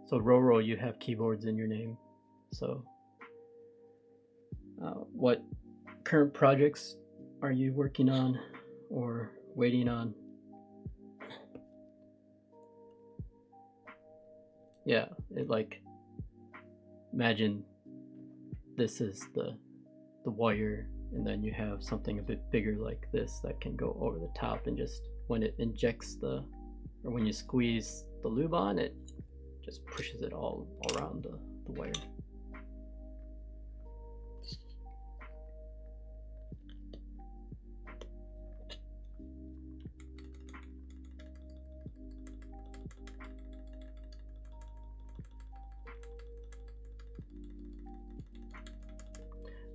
[SPEAKER 1] So Roro, you have keyboards in your name. So what current projects are you working on or waiting on? Yeah, like imagine this is the wire, and then you have something a bit bigger like this that can go over the top, and just when it injects or when you squeeze the lube on, it just pushes it all around the wire.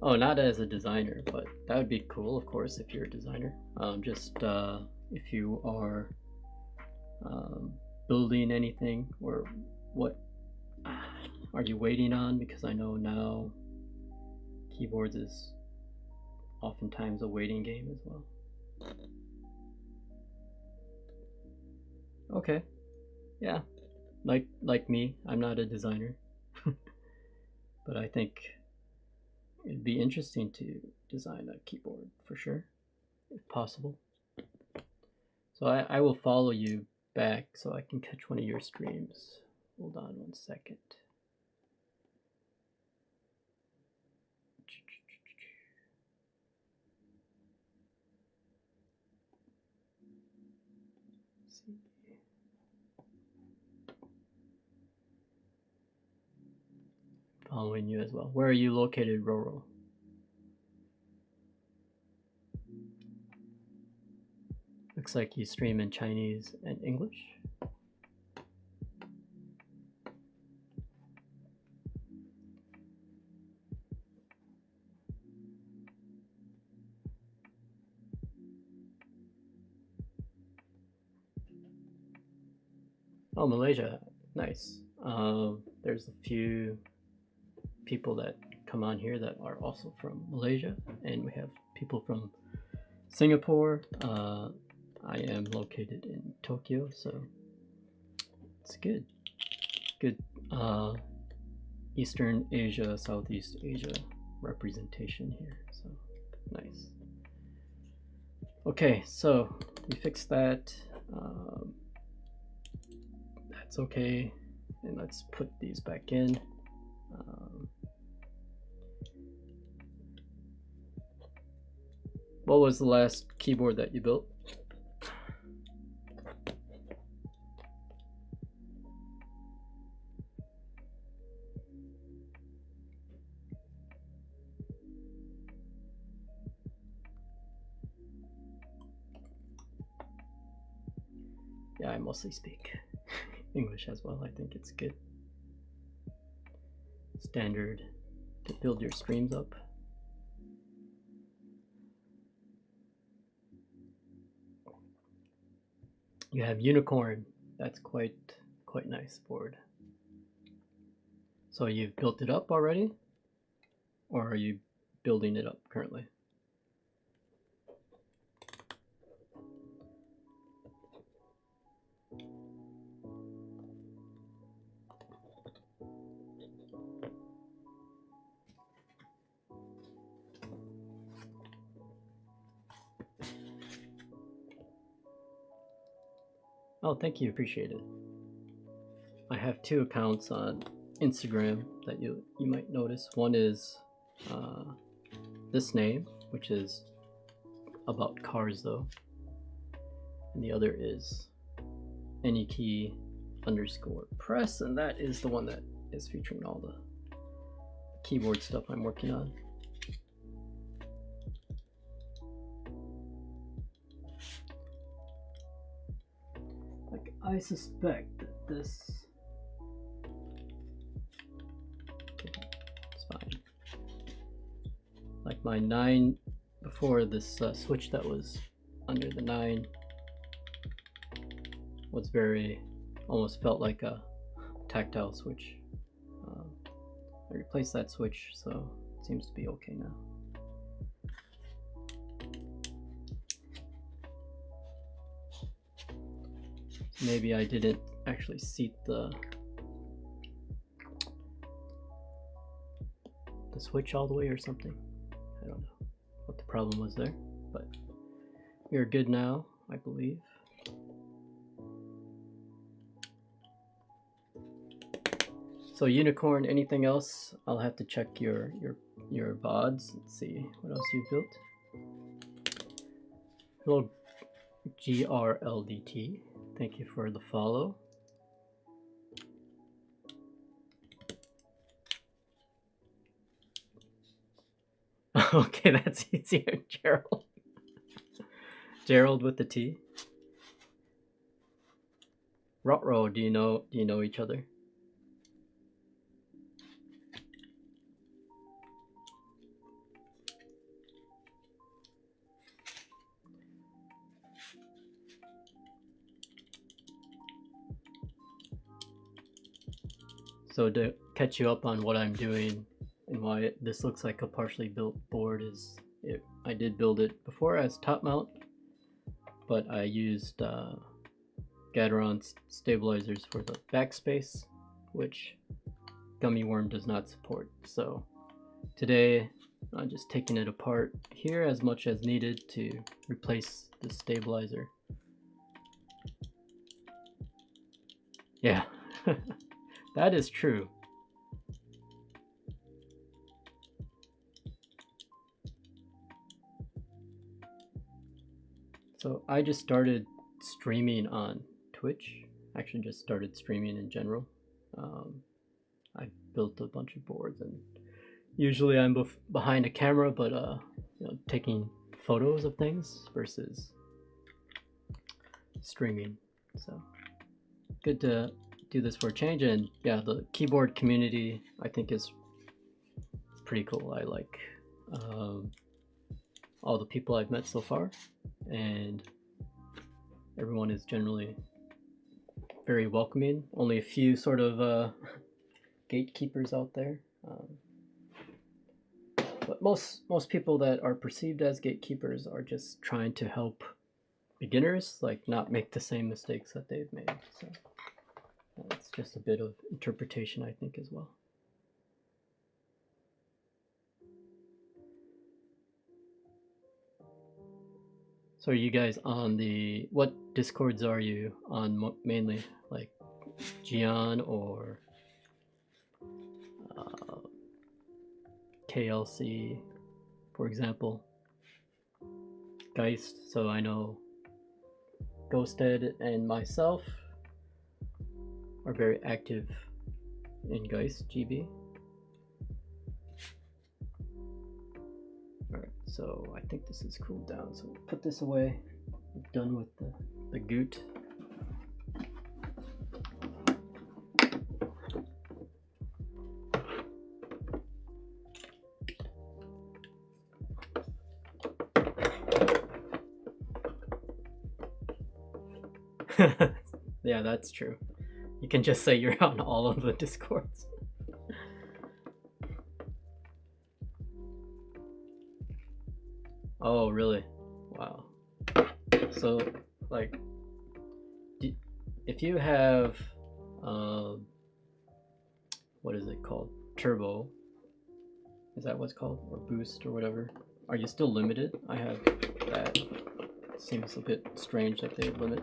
[SPEAKER 1] Oh, not as a designer, but that would be cool, of course, if you're a designer. Just if you are building anything, or what are you waiting on? Because I know now keyboards is oftentimes a waiting game as well. Okay, yeah, like me, I'm not a designer, but I think it'd be interesting to design a keyboard for sure, if possible. So I will follow you back so I can catch one of your streams. Hold on 1 second. Following you as well. Where are you located, Roro? Looks like you stream in Chinese and English. Oh, Malaysia, nice. There's a few people that come on here that are also from Malaysia, and we have people from Singapore. I am located in Tokyo, so it's good. Good Eastern Asia, Southeast Asia representation here, so nice. Okay, so we fixed that. That's okay. And let's put these back in. What was the last keyboard that you built? Yeah, I mostly speak English as well. I think it's good. Standard to build your streams up. You have Unicorn. That's quite nice board. So you've built it up already? Or are you building it up currently? Oh, thank you, appreciate it. I have two accounts on Instagram that you might notice. One is this name, which is about cars though, and the other is AnyKey_press, and that is the one that is featuring all the keyboard stuff I'm working on. Like, I suspect that this is fine. Like my 9 before, this switch that was under the 9 was very, almost felt like a tactile switch. I replaced that switch, so it seems to be okay now. Maybe I didn't actually seat the switch all the way or something. I don't know what the problem was there, but we're good now, I believe. So Unicorn, anything else? I'll have to check your VODs and see what else you've built. Hello, GRLDT. Thank you for the follow. Okay, that's easier, Gerald. Gerald with the T. Rotro, do you know each other? So to catch you up on what I'm doing and why this looks like a partially built board is, I did build it before as top mount, but I used Gateron stabilizers for the backspace, which Gummy Worm does not support. So today I'm just taking it apart here as much as needed to replace the stabilizer. Yeah, that is true. So I just started streaming on Twitch. Actually just started streaming in general. I built a bunch of boards, and usually I'm behind a camera, but you know, taking photos of things versus streaming. So good to do this for a change. And yeah, the keyboard community I think is pretty cool. I like all the people I've met so far, and everyone is generally very welcoming. Only a few sort of gatekeepers out there, but most people that are perceived as gatekeepers are just trying to help beginners like not make the same mistakes that they've made. So it's just a bit of interpretation, I think, as well. So are you guys on the, what discords are you on mainly? Like Gian or KLC, for example? Geist, so I know Ghosted and myself are very active in Geist GB. Alright, so I think this is cooled down, so we'll put this away. I'm done with the goot. Yeah, that's true. You can just say you're on all of the discords. Oh, really? Wow. So, like, if you have, what is it called? Turbo. Is that what's called? Or boost or whatever? Are you still limited? I have that. It seems a bit strange that they limit.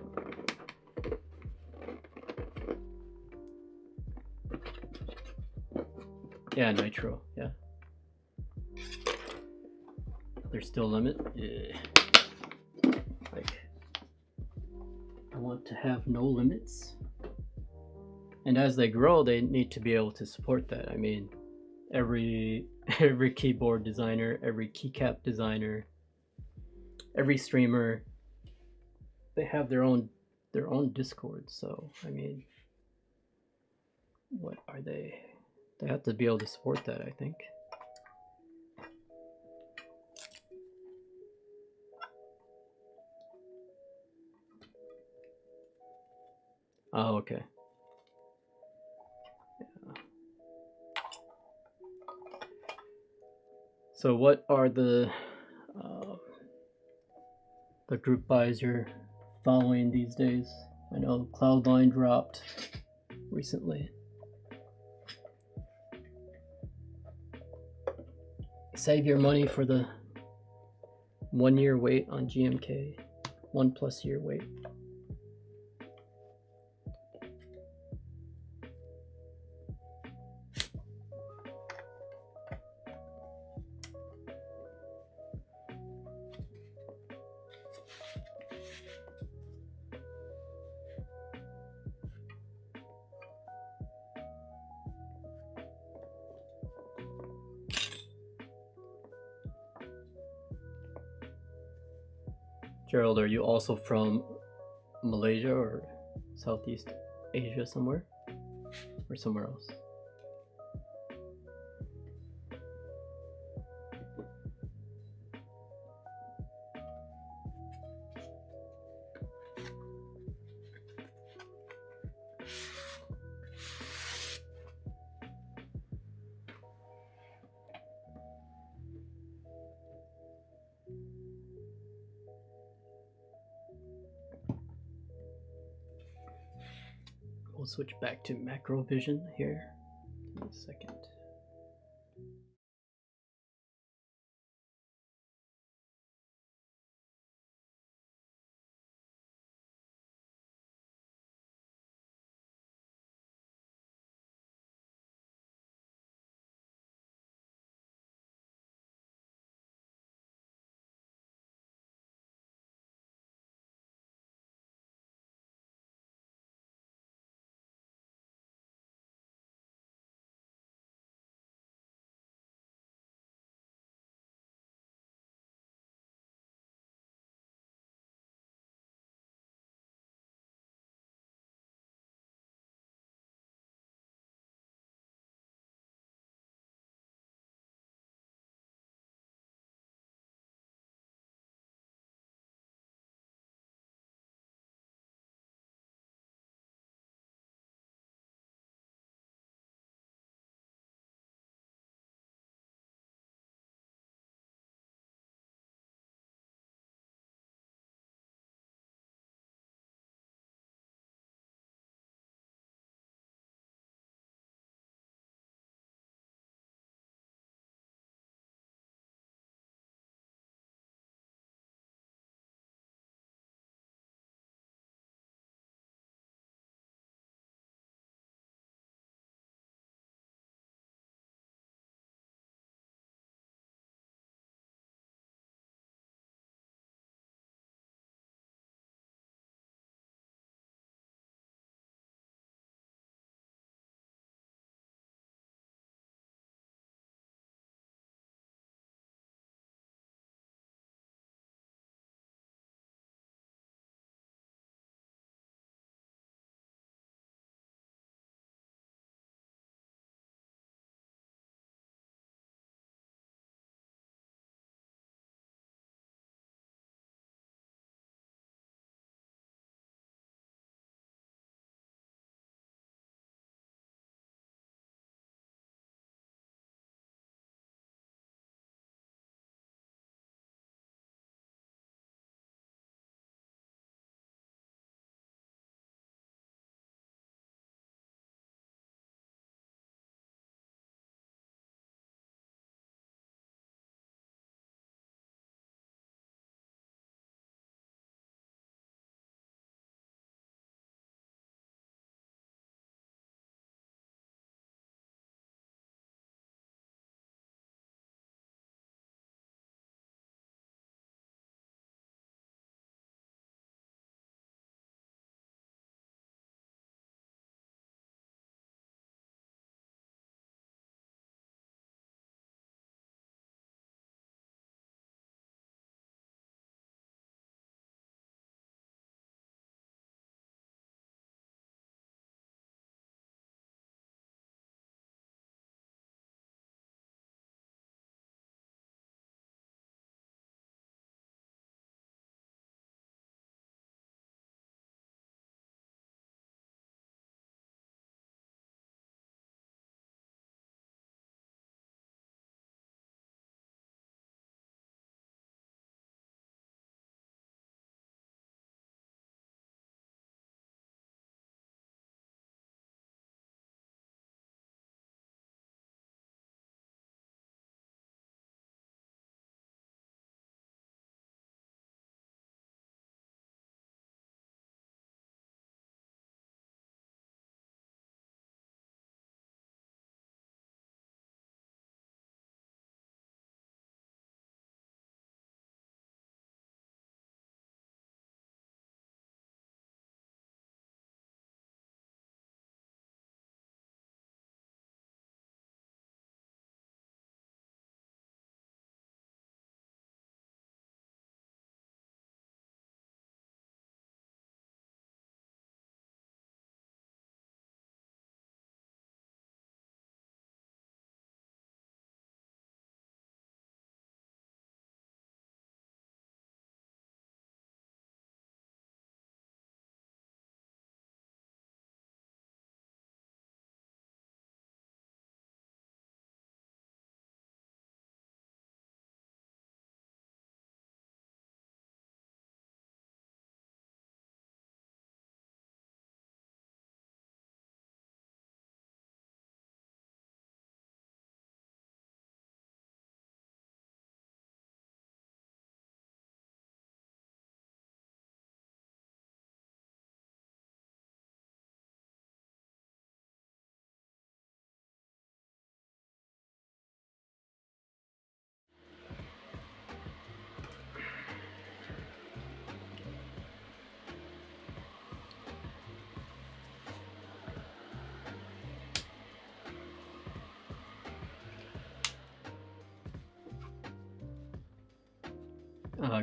[SPEAKER 1] Yeah, nitro, yeah. There's still a limit? Yeah. Like, I want to have no limits. And as they grow, they need to be able to support that. I mean, every keyboard designer, every keycap designer, every streamer, they have their own Discord. So I mean, what are they? They have to be able to support that, I think. Oh, okay. Yeah. So what are the group buys you're following these days? I know Cloud9 dropped recently. Save your money for the 1 year wait on GMK, 1+ year wait. Gerald, are you also from Malaysia or Southeast Asia somewhere? Or somewhere else? We'll switch back to macro vision here in a second.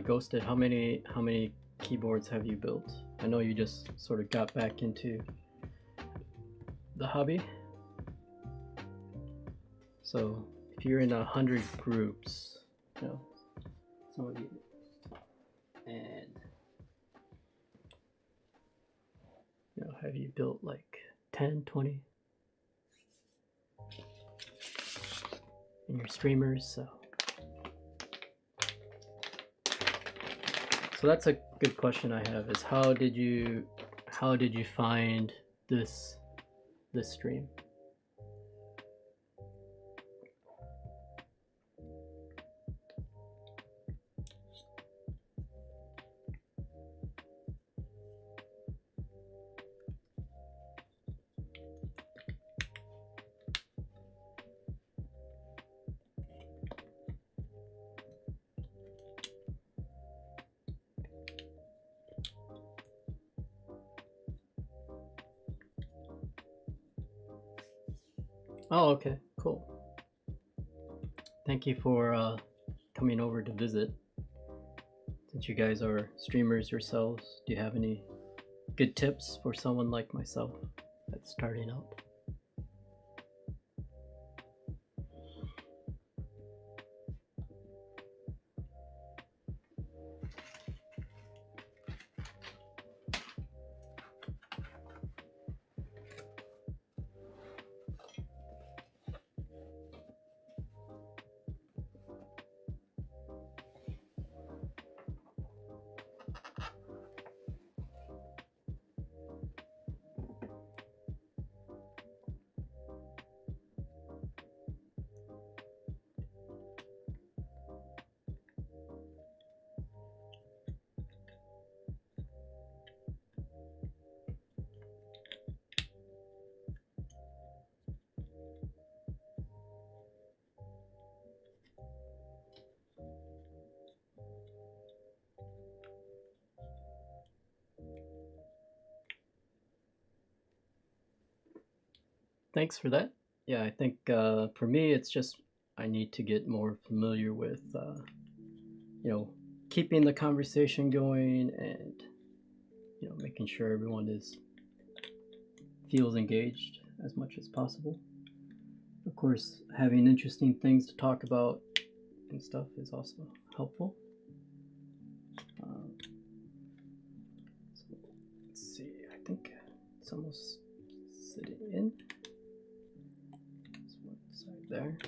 [SPEAKER 1] Ghosted, how many keyboards have you built? I know you just sort of got back into the hobby. So if you're in 100 groups, you know, some of you, and you know, have you built like 10, 20 in your streamers? So that's a good question I have, is how did you find this stream? Oh, okay, cool. Thank you for coming over to visit. Since you guys are streamers yourselves, do you have any good tips for someone like myself that's starting out? Thanks for that. Yeah, I think for me, it's just I need to get more familiar with, you know, keeping the conversation going, and you know, making sure everyone feels engaged as much as possible. Of course, having interesting things to talk about and stuff is also helpful. So let's see. I think it's almost sitting in. One side there.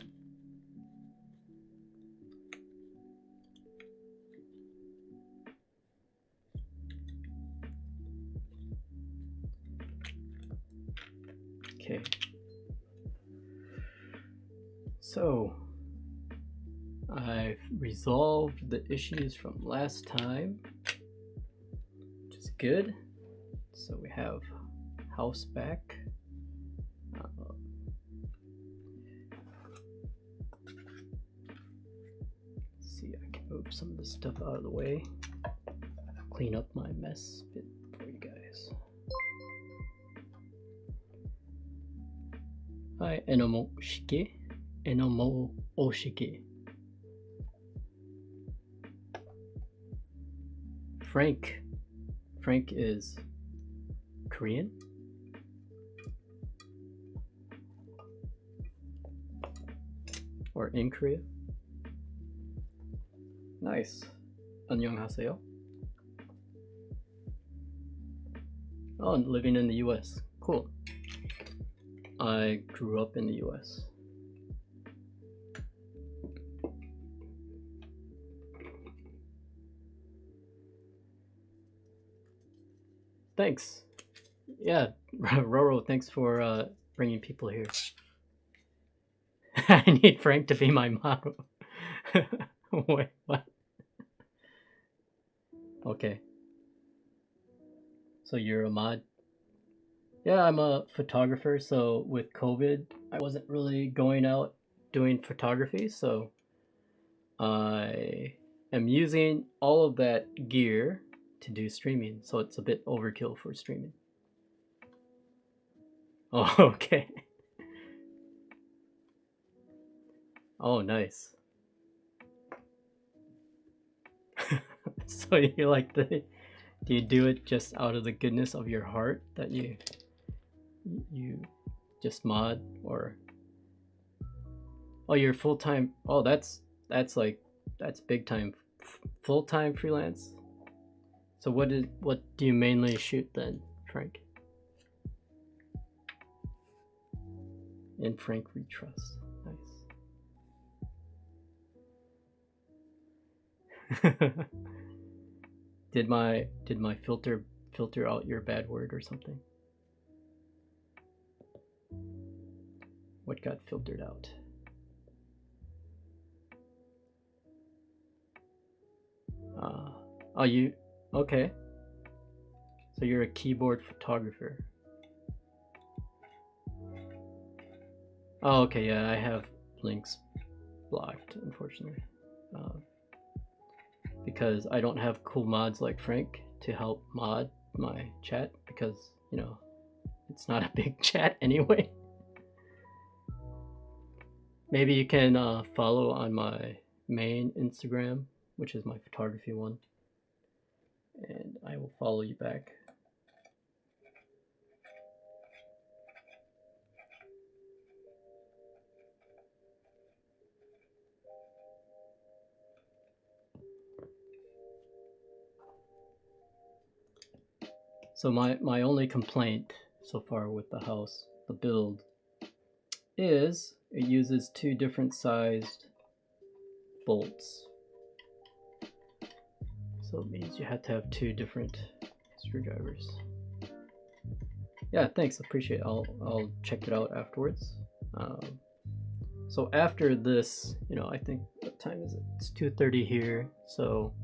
[SPEAKER 1] Okay. So I've resolved the issues from last time, which is good. So we have Haus back. Let's see, I can move some of the stuff out of the way, clean up my mess a bit for you guys. Hi, Enomo Shike. Enomo Oshike. Frank. Frank is Korean. Or in Korea. Nice. 안녕하세요. Oh, living in the US. Cool. I grew up in the US. Thanks. Yeah, Roro, thanks for bringing people here. I need Frank to be my model. Wait, what? Okay. So you're a mod? Yeah, I'm a photographer. So with COVID, I wasn't really going out doing photography. So I am using all of that gear to do streaming. So it's a bit overkill for streaming. Oh, okay. Oh, nice. So you like the, do you do it just out of the goodness of your heart that you just mod, or oh, you're full-time? Oh, that's like, that's big time, full-time freelance. So what do you mainly shoot then, Frank? In Frank we trust. Nice. Did my filter out your bad word or something? What got filtered out? Oh, you, okay. So you're a keyboard photographer. Oh, okay, yeah, I have links blocked, unfortunately. Because I don't have cool mods like Frank to help mod my chat, because, you know, it's not a big chat anyway. Maybe you can follow on my main Instagram, which is my photography one, and I will follow you back. So my only complaint so far with the house, the build, is it uses 2 different sized bolts. So it means you have to have 2 different screwdrivers. Yeah, thanks, appreciate it. I'll check it out afterwards. So after this, you know, I think, what time is it? It's 2:30 here, so...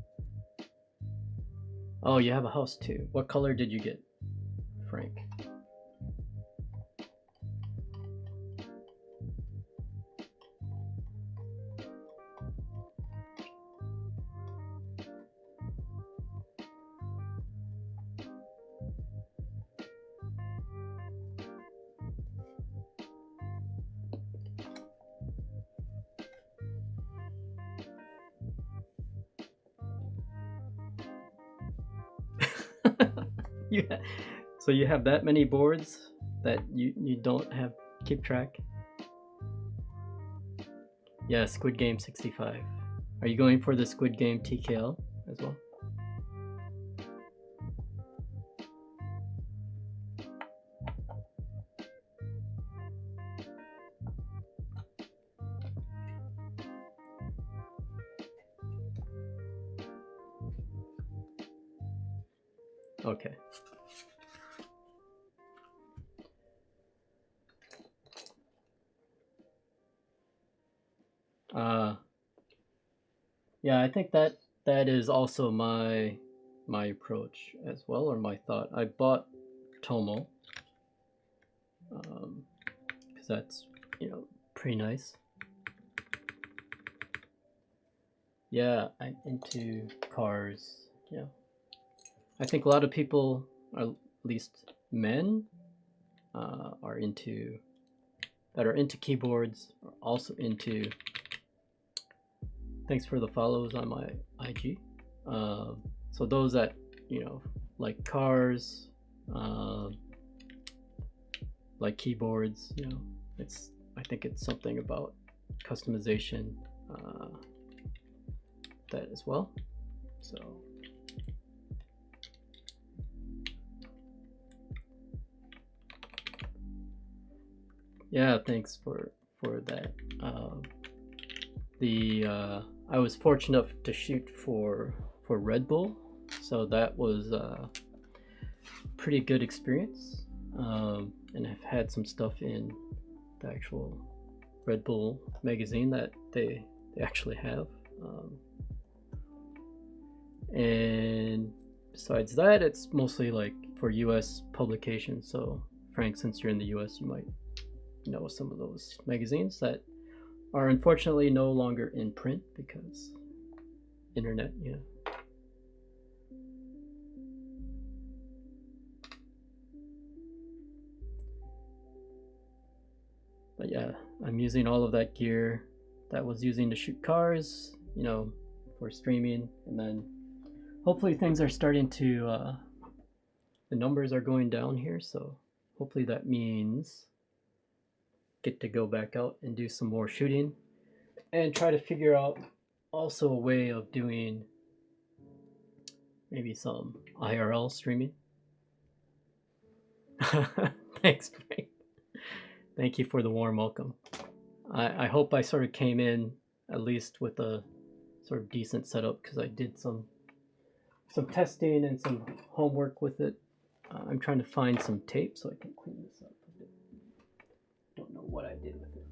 [SPEAKER 1] Oh, you have a house too. What color did you get, Frank? So you have that many boards that you don't have keep track? Yeah, Squid Game 65. Are you going for the Squid Game TKL as well? Okay. Yeah, I think that is also my approach as well, or my thought. I bought Tomo because that's, you know, pretty nice. Yeah, I'm into cars. Yeah, I think a lot of people, at least men, are into keyboards, are also into. Thanks for the follows on my IG. So those that, you know, like cars, like keyboards, you know, I think it's something about customization that as well. So yeah, thanks for that. I was fortunate enough to shoot for Red Bull, so that was a pretty good experience. And I've had some stuff in the actual Red Bull magazine that they actually have. And besides that, it's mostly like for US publications. So Frank, since you're in the US, you might know some of those magazines that are unfortunately no longer in print because internet, yeah. But yeah, I'm using all of that gear that was using to shoot cars, you know, for streaming, and then hopefully things are starting to, the numbers are going down here, so hopefully that means get to go back out and do some more shooting and try to figure out also a way of doing maybe some IRL streaming. Thanks, Frank. Thank you for the warm welcome. I hope I sort of came in at least with a sort of decent setup, because I did some testing and some homework with it. I'm trying to find some tape so I can clean this up a bit. Don't know what I did with it.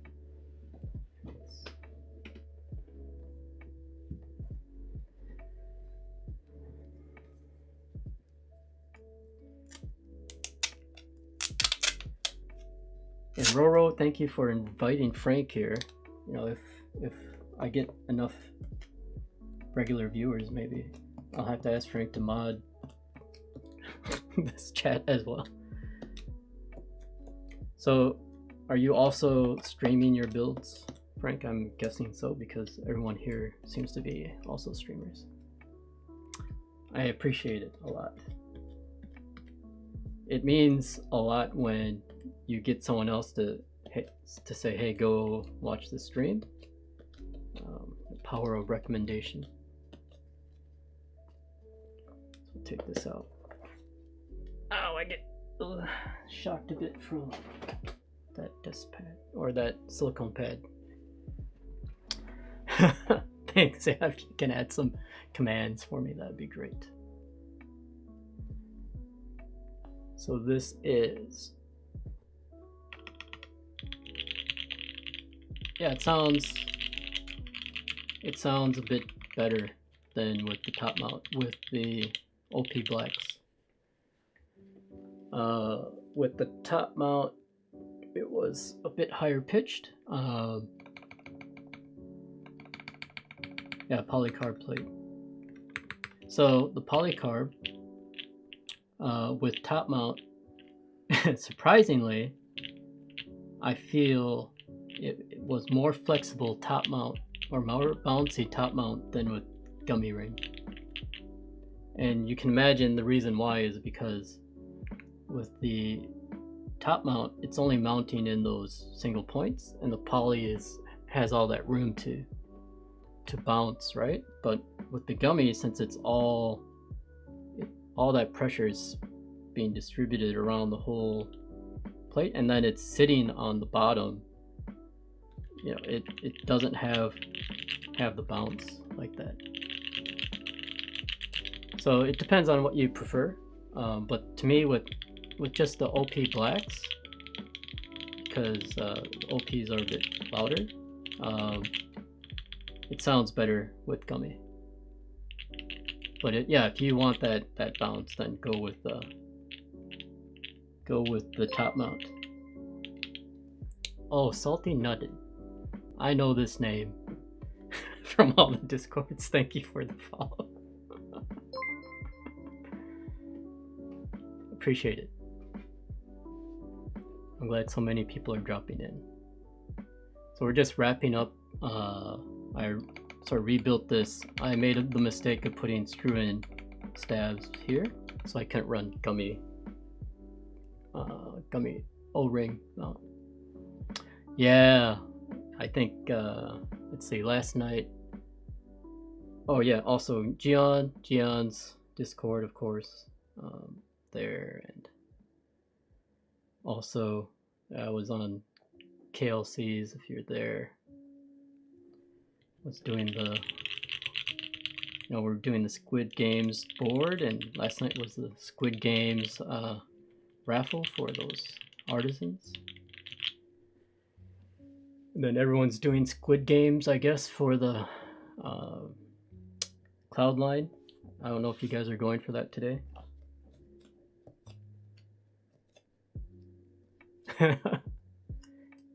[SPEAKER 1] And Roro, thank you for inviting Frank here. You know, if I get enough regular viewers, maybe I'll have to ask Frank to mod this chat as well. So, are you also streaming your builds, Frank? I'm guessing so, because everyone here seems to be also streamers. I appreciate it a lot. It means a lot when you get someone else to say, hey, go watch the stream. The power of recommendation. So we'll take this out. Ow, I get shocked a bit from that desk pad, or that silicone pad. Thanks. If you can add some commands for me, that'd be great. So this is, yeah, it sounds a bit better than with the top mount, with the OP blacks. With the top mount, it was a bit higher pitched. Yeah, polycarb plate. So the polycarb with top mount, surprisingly, I feel it was more flexible top mount, or more bouncy top mount, than with Gummy ring. And you can imagine the reason why is because with the top mount, it's only mounting in those single points, and the poly has all that room to bounce, right? But with the Gummy, since it's all that pressure is being distributed around the whole plate, and then it's sitting on the bottom, you know, it doesn't have the bounce like that. So it depends on what you prefer, but to me, with just the OP blacks, because the OPs are a bit louder, it sounds better with Gummy. But yeah, if you want that bounce, then go with the top mount. Oh, Salty Nutted. I know this name from all the Discords. Thank you for the follow. Appreciate it. I'm glad so many people are dropping in. So we're just wrapping up. I sort of rebuilt this. I made the mistake of putting screw-in stabs here, so I couldn't run Gumy O-ring Mount. Yeah, I think, let's see, last night. Oh yeah, also Gion's Discord, of course, there, and also I was on KLC's, if you're there. Was doing the, we're doing the Squid Games board, and last night was the Squid Games raffle for those artisans. And then everyone's doing Squid Games, I guess, for the Cloudline. I don't know if you guys are going for that today.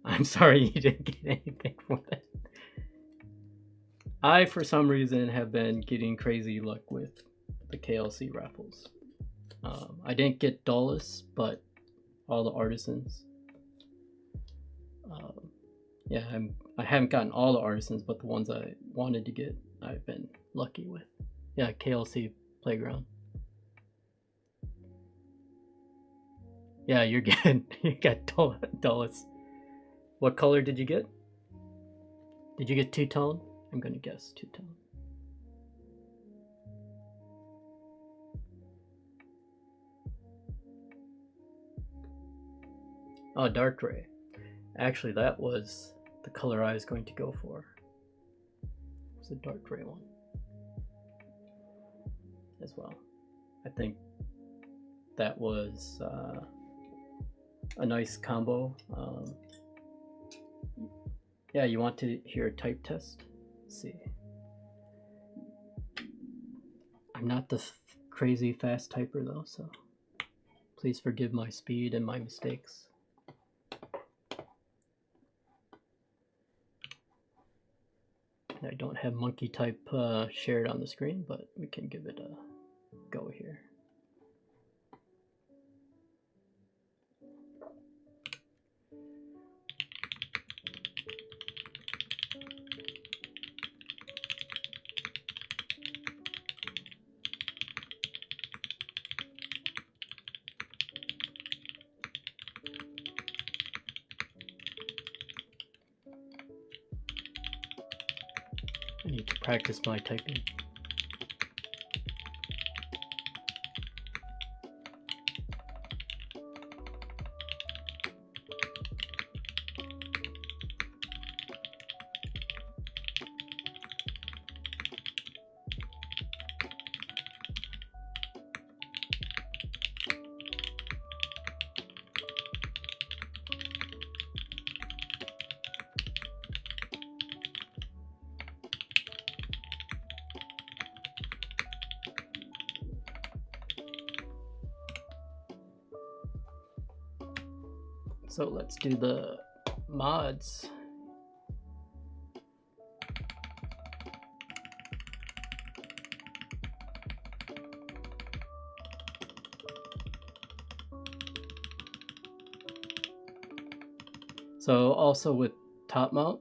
[SPEAKER 1] I'm sorry you didn't get anything for that. I, for some reason, have been getting crazy luck with the KLC raffles. I didn't get Dulles, but all the artisans. Yeah, I haven't gotten all the artisans, but the ones I wanted to get, I've been lucky with. Yeah, KLC playground. Yeah, you're getting you got dullest. What color did you get? Did you get two-tone? I'm gonna guess two-tone. Oh, dark gray. Actually, that was the color I was going to go for. It was a dark gray one as well. I think that was a nice combo. Yeah, you want to hear a type test? Let's see. I'm not the crazy fast typer though, so please forgive my speed and my mistakes. I don't have monkey type shared on the screen, but we can give it a go here. I need to practice my typing. So let's do the mods. So also with top mount,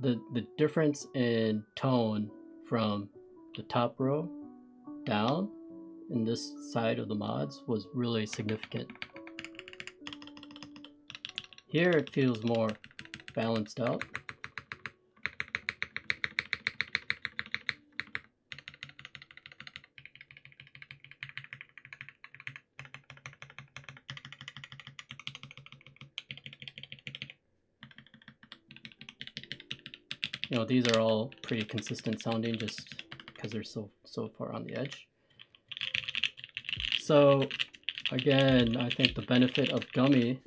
[SPEAKER 1] the difference in tone from the top row down in this side of the mods was really significant. Here it feels more balanced out. You know, these are all pretty consistent sounding just because they're so far on the edge. So again, I think the benefit of Gummy,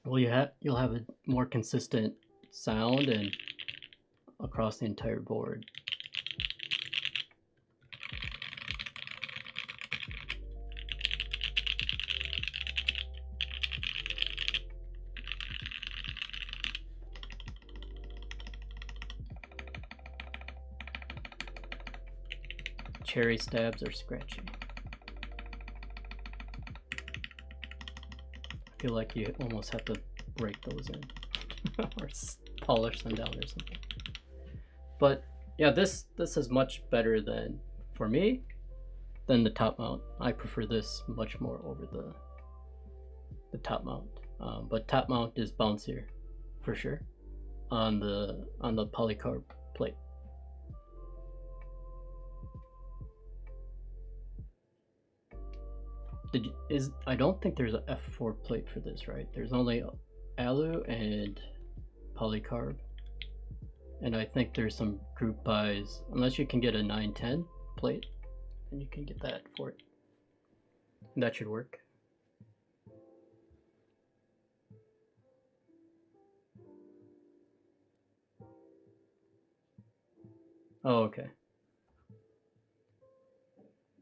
[SPEAKER 1] well, you'll have a more consistent sound and across the entire board. Cherry stabs are scratchy. I feel like you almost have to break those in or polish them down or something. But yeah, this is much better than, for me, than the top mount. I prefer this much more over the top mount. But top mount is bouncier for sure on the polycarb plate. I don't think there's a F4 plate for this, right? There's only alu and polycarb, and I think there's some group buys, unless you can get a 910 plate, and you can get that for it. And that should work. Oh, okay.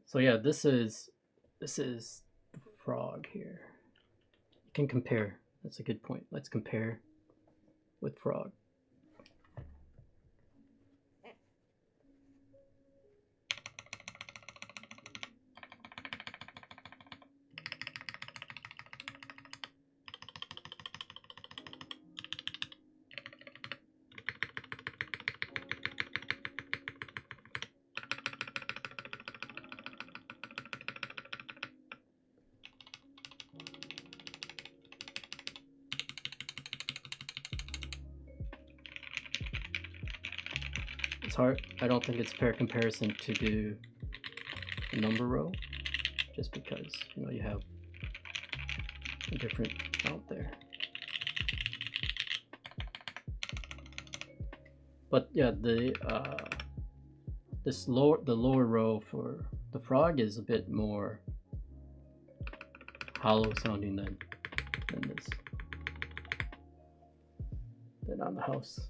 [SPEAKER 1] So yeah, this is the frog here. You can compare. That's a good point. Let's compare with frog. hard. I don't think it's fair comparison to do the number row, just because you have a different mount there. But yeah, the lower row for the frog is a bit more hollow sounding than on the house.